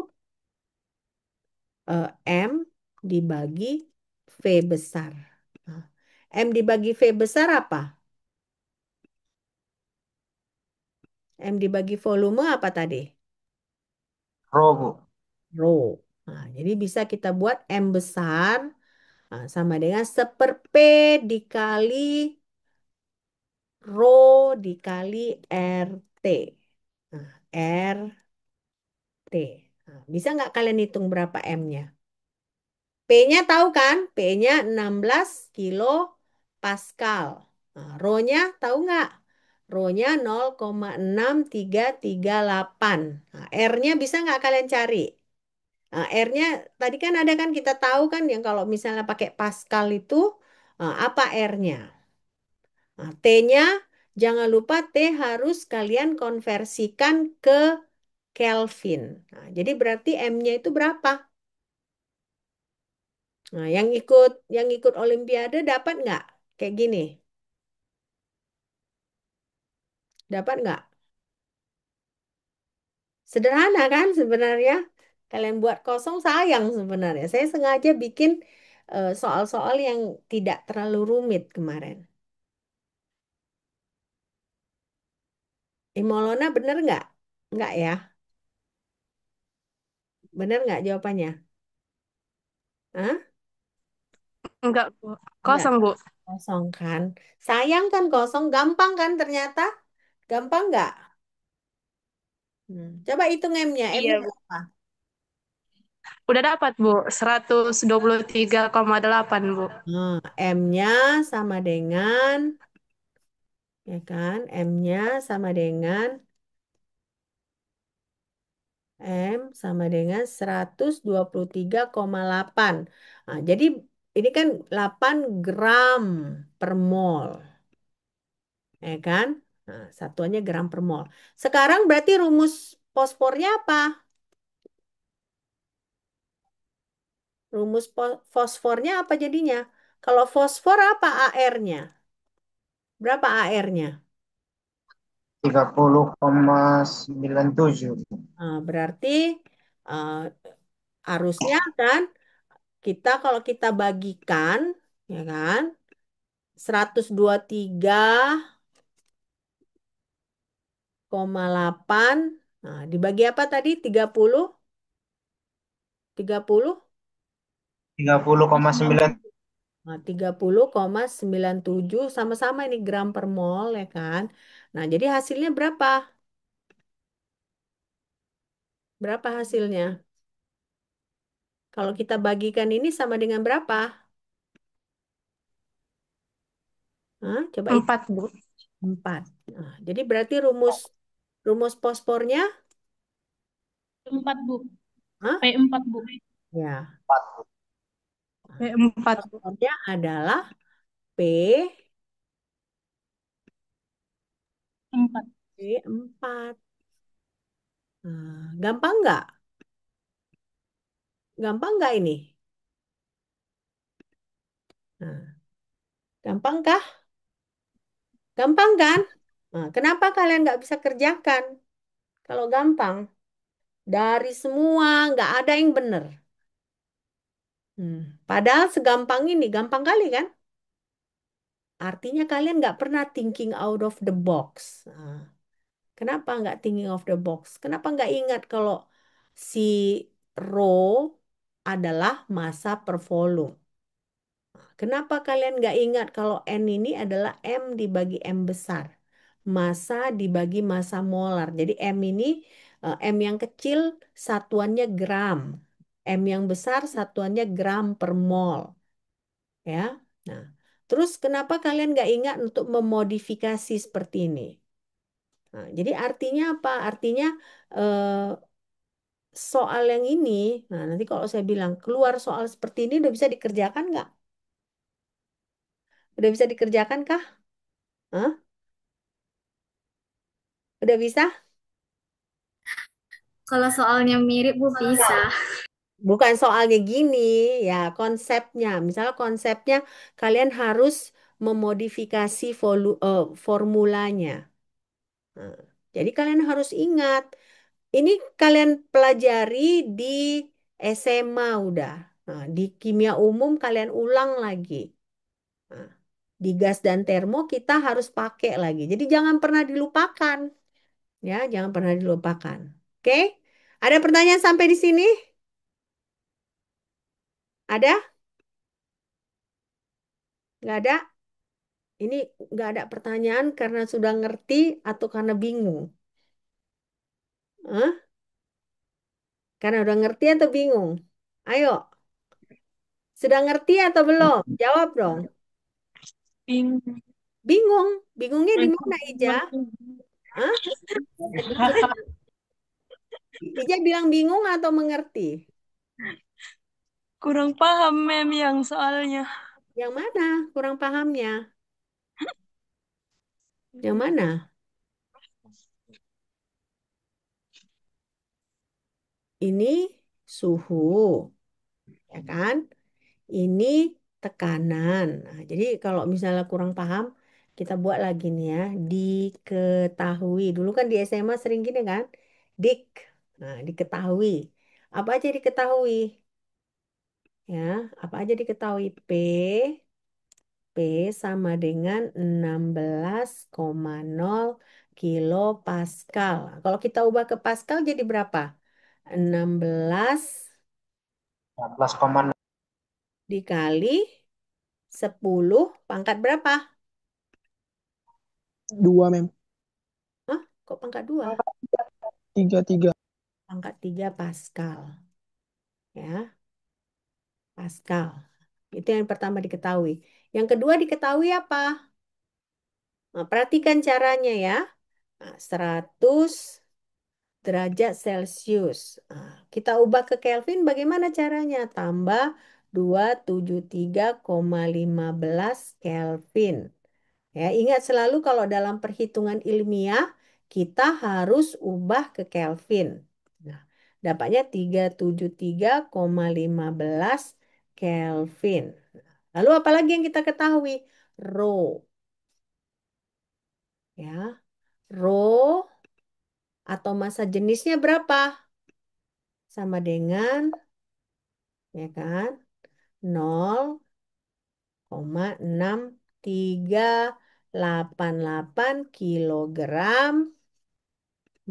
M dibagi V besar. Nah, M dibagi V besar apa? M dibagi volume apa tadi? Rho, Bu. Rho. Nah, jadi bisa kita buat M besar sama dengan seper P dikali Rho dikali RT. Nah, RT. Nah, bisa nggak kalian hitung berapa M-nya? P-nya tahu kan? P-nya 16 kilo Pascal. Nah, Rho-nya tahu nggak? Rho-nya 0,6338. Nah, R-nya bisa nggak kalian cari? Nah, R-nya tadi kan ada kan kita tahu kan yang kalau misalnya pakai Pascal itu apa R-nya? Nah, T-nya jangan lupa T harus kalian konversikan ke Kelvin. Nah, jadi berarti M-nya itu berapa? Nah, yang ikut Olimpiade dapat nggak? Kayak gini, dapat nggak? Sederhana kan sebenarnya? Kalian buat kosong sayang sebenarnya. Saya sengaja bikin soal-soal yang tidak terlalu rumit kemarin. Imolona bener nggak? Nggak ya? Bener nggak jawabannya? Hah? Enggak, Bu. Nggak. Kosong, Bu. Kosong kan? Sayang kan kosong? Gampang kan ternyata? Gampang nggak? Coba hitung M-nya. M-nya Iya, Bu. berapa? Udah dapat, Bu. 123,8, Bu. Nah, M-nya sama dengan, ya kan? M-nya sama dengan M sama dengan 123,8. Nah, jadi ini kan 8 gram per mol, ya kan? Nah, satuannya gram per mol. Sekarang berarti rumus fosfornya apa? Rumus fosfornya apa jadinya? Kalau fosfor apa AR-nya? Berapa AR-nya? 30,97. Nah, berarti eh, harusnya kan kita kalau kita bagikan, ya kan, 123 delapan. Nah, dibagi apa tadi? 30? 30? 30,9. Nah, 30,97 sama-sama ini gram per mol ya kan. Nah, jadi hasilnya berapa? Berapa hasilnya? Kalau kita bagikan ini sama dengan berapa? Hah? Coba itu 4, Bu. 4. Nah, jadi berarti rumus rumus fosfornya, 4, Bu. hah? P4, Bu. Ya, P4, Bu. fosfornya adalah P 4. P4. Nah, gampang nggak? Gampang nggak ini? Nah, gampang kah? Gampang kan? Nah, kenapa kalian nggak bisa kerjakan? Kalau gampang, dari semua nggak ada yang benar. Padahal segampang ini, gampang kali kan? Artinya kalian nggak pernah thinking out of the box. Nah, kenapa nggak thinking of the box? Kenapa nggak ingat kalau si rho adalah massa per volume? Kenapa kalian nggak ingat kalau N ini adalah M dibagi M besar? Massa dibagi massa molar. Jadi M ini, M yang kecil satuannya gram. M yang besar satuannya gram per mol. Ya. Nah, terus kenapa kalian nggak ingat untuk memodifikasi seperti ini? Nah, jadi artinya apa? Artinya eh, soal yang ini, nah nanti kalau saya bilang keluar soal seperti ini udah bisa dikerjakan nggak? Udah bisa dikerjakan kah? Hah? Udah bisa? Kalau soalnya mirip Bu bisa. Bukan soalnya gini, ya konsepnya. Misalnya konsepnya kalian harus memodifikasi formulanya. Nah, jadi kalian harus ingat, ini kalian pelajari di SMA udah. Nah, di kimia umum kalian ulang lagi. Nah, di gas dan termo kita harus pakai lagi. Jadi jangan pernah dilupakan, ya, jangan pernah dilupakan. Oke? Ada pertanyaan sampai di sini? Ada? Nggak ada? Ini nggak ada pertanyaan karena sudah ngerti atau karena bingung? Hah? Karena udah ngerti atau bingung? Ayo, sudah ngerti atau belum? Jawab dong. Bingung. Bingung? Bingungnya di mana, Ija? Hah? Ija bilang bingung atau mengerti? Kurang paham mem yang soalnya. Yang mana kurang pahamnya? Yang mana? Ini suhu, ya kan? Ini tekanan. Nah, jadi kalau misalnya kurang paham, kita buat lagi nih ya. Diketahui. Dulu kan di SMA sering gini kan? Dik. Nah, diketahui. Apa aja diketahui? Ya, apa aja diketahui? P sama dengan 16,0 kilo Pascal. Kalau kita ubah ke Pascal jadi berapa? 16 14,6. dikali 10 pangkat berapa? 2, Mem. Hah? Kok pangkat 2? 3. Pangkat 3 Pascal. Ya, Pascal. Itu yang pertama diketahui. Yang kedua diketahui apa? Nah, perhatikan caranya ya. Nah, 100 derajat Celcius. Nah, kita ubah ke Kelvin bagaimana caranya? Tambah 273,15 Kelvin. Ya, ingat selalu kalau dalam perhitungan ilmiah kita harus ubah ke Kelvin. Nah, dapatnya 373,15 Kelvin. Lalu apalagi yang kita ketahui? Rho. Ya, Rho atau massa jenisnya berapa? Sama dengan, ya kan, 0,6388 kilogram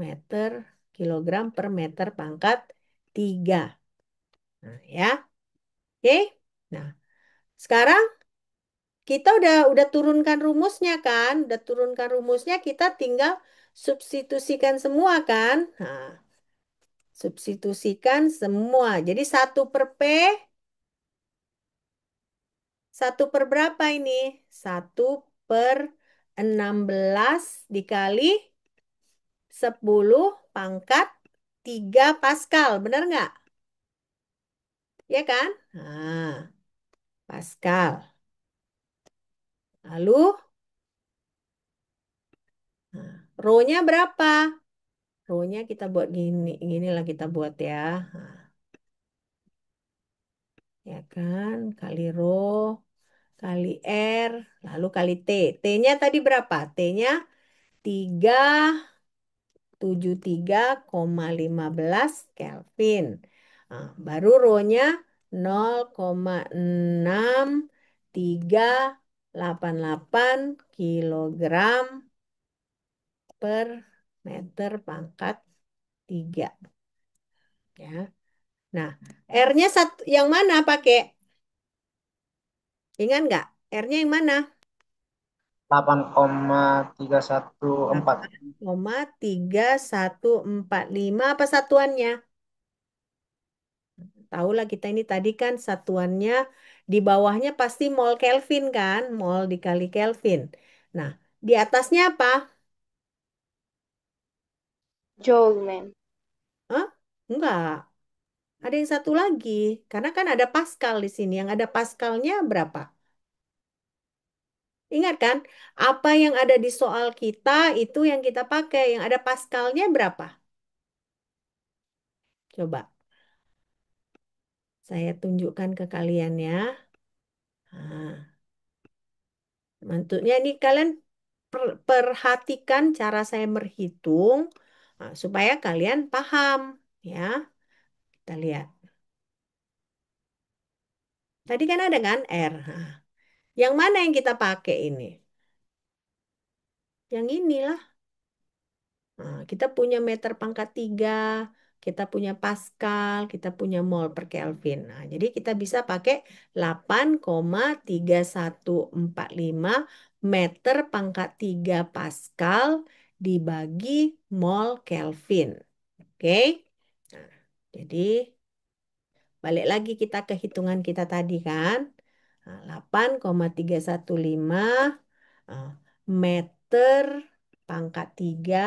meter kilogram per meter pangkat 3. Nah, ya. Oke. Nah, sekarang kita udah turunkan rumusnya kan? Udah turunkan rumusnya, kita tinggal substitusikan semua kan? Nah, substitusikan semua. Jadi 1 per berapa ini? 1/16 dikali 10 pangkat 3 Pascal. Benar nggak? Ya kan? Nah, Pascal. Lalu, nah, rho-nya berapa? Rho-nya kita buat gini. Inilah kita buat ya. Nah, ya kan? Kali rho, kali R, lalu kali T. T-nya tadi berapa? T-nya 373,15 Kelvin. Nah, baru rho-nya 0,6388 kilogram per meter pangkat 3. Ya. Nah, R-nya yang mana pakai? Ingat nggak? R-nya yang mana? 8,314. 8,3145 apa satuannya? Tahulah kita ini tadi kan satuannya di bawahnya pasti mol Kelvin kan? Mol dikali Kelvin. Nah, di atasnya apa? Joule, ma'am. Hah? Enggak. Ada yang satu lagi. Karena kan ada Pascal di sini. Yang ada Pascalnya berapa? Ingat kan? Apa yang ada di soal kita itu yang kita pakai. Yang ada Pascalnya berapa? Coba saya tunjukkan ke kalian ya. Nah, mantuknya ini kalian perhatikan cara saya berhitung supaya kalian paham ya. Kita lihat. Tadi kan ada kan R. Nah, yang mana yang kita pakai ini? Yang inilah. Nah, kita punya meter pangkat 3, kita punya Pascal, kita punya mol per Kelvin. Nah, jadi kita bisa pakai 8,3145 meter pangkat 3 Pascal dibagi mol Kelvin. Oke? Nah, jadi balik lagi kita ke hitungan kita tadi kan. Nah, 8,315 meter pangkat 3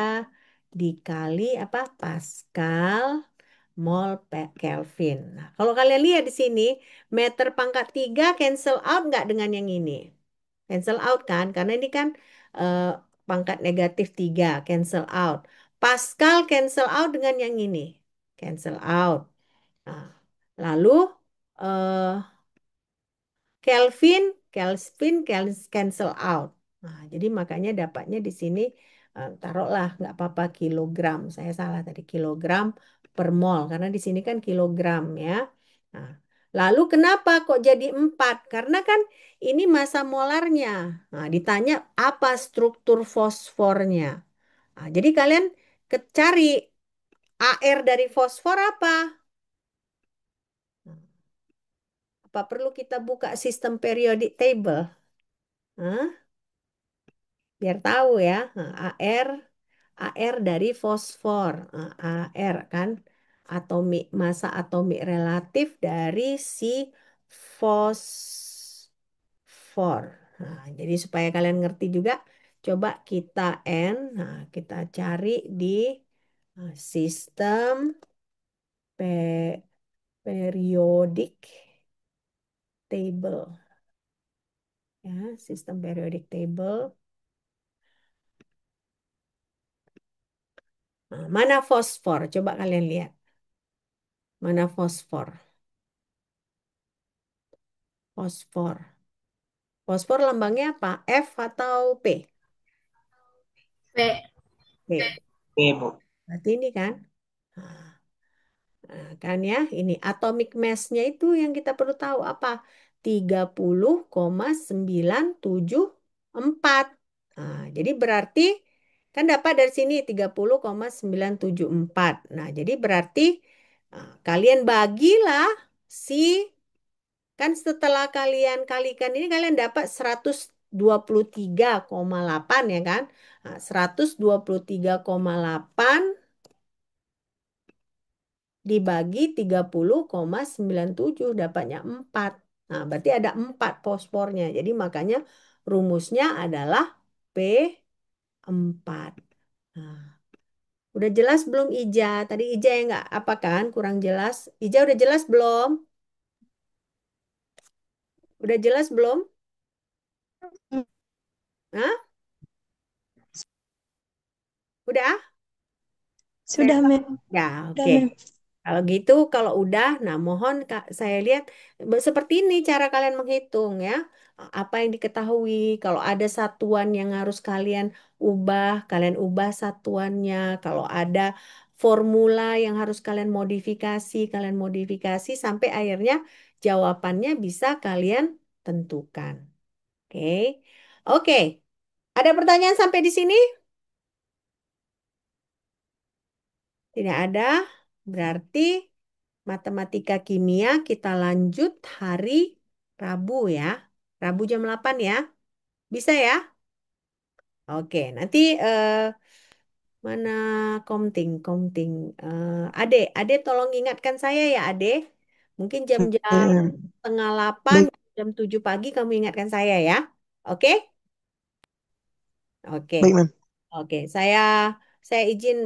dikali apa? Pascal mol per Kelvin. Nah, kalau kalian lihat di sini, meter pangkat 3 cancel out nggak dengan yang ini? Cancel out kan? Karena ini kan eh, pangkat negatif 3, cancel out. Pascal cancel out dengan yang ini. Cancel out. Nah, lalu eh, cancel out. Nah, jadi makanya dapatnya di sini taruhlah nggak apa-apa kilogram. Saya salah tadi kilogram per mol karena di sini kan kilogram ya. Nah, lalu kenapa kok jadi 4? Karena kan ini massa molarnya. Nah, ditanya apa struktur fosfornya. Nah, jadi kalian cari AR dari fosfor apa? Apa perlu kita buka sistem periodic table? Hah? Biar tahu ya. Nah, AR dari fosfor. Nah, AR kan massa atomik relatif dari si fosfor. Nah, jadi supaya kalian ngerti juga, coba kita Nah, kita cari di sistem pe- periodic table. Ya, sistem periodic table. Nah, mana fosfor? Coba kalian lihat. Mana fosfor? Fosfor. Fosfor lambangnya apa? F atau P? P. P. Oke, Bu. Berarti ini kan? Nah, kan ya, ini atomic mass-nya itu yang kita perlu tahu apa? 30,974. Nah, jadi berarti Kan dapat dari sini 30,974. Nah, jadi berarti kalian bagilah si, kan setelah kalian kalikan ini kalian dapat 123,8 ya kan? Nah, 123,8 dibagi 30,97 dapatnya 4. Nah, berarti ada 4 fosfornya. Jadi makanya rumusnya adalah P4. Nah, udah jelas belum Ija? Tadi Ija yang nggak apa kan? Kurang jelas. Ija udah jelas belum? Udah jelas belum? Hah? Udah? Sudah, Mem. Ya, Udah, oke. Mem. Kalau gitu, kalau udah, nah mohon saya lihat seperti ini cara kalian menghitung ya. Apa yang diketahui, kalau ada satuan yang harus kalian ubah satuannya. Kalau ada formula yang harus kalian modifikasi sampai akhirnya jawabannya bisa kalian tentukan. Oke. Oke. Ada pertanyaan sampai di sini? Tidak ada. Berarti matematika kimia kita lanjut hari Rabu ya. Rabu jam 8 ya. Bisa ya? Oke, nanti mana komting. Ade, Ade tolong ingatkan saya ya, Ade. Mungkin jam-jam Mem. setengah 8, Baik, jam 7 pagi kamu ingatkan saya ya. Oke? Oke. baik, Mem. Oke, saya izin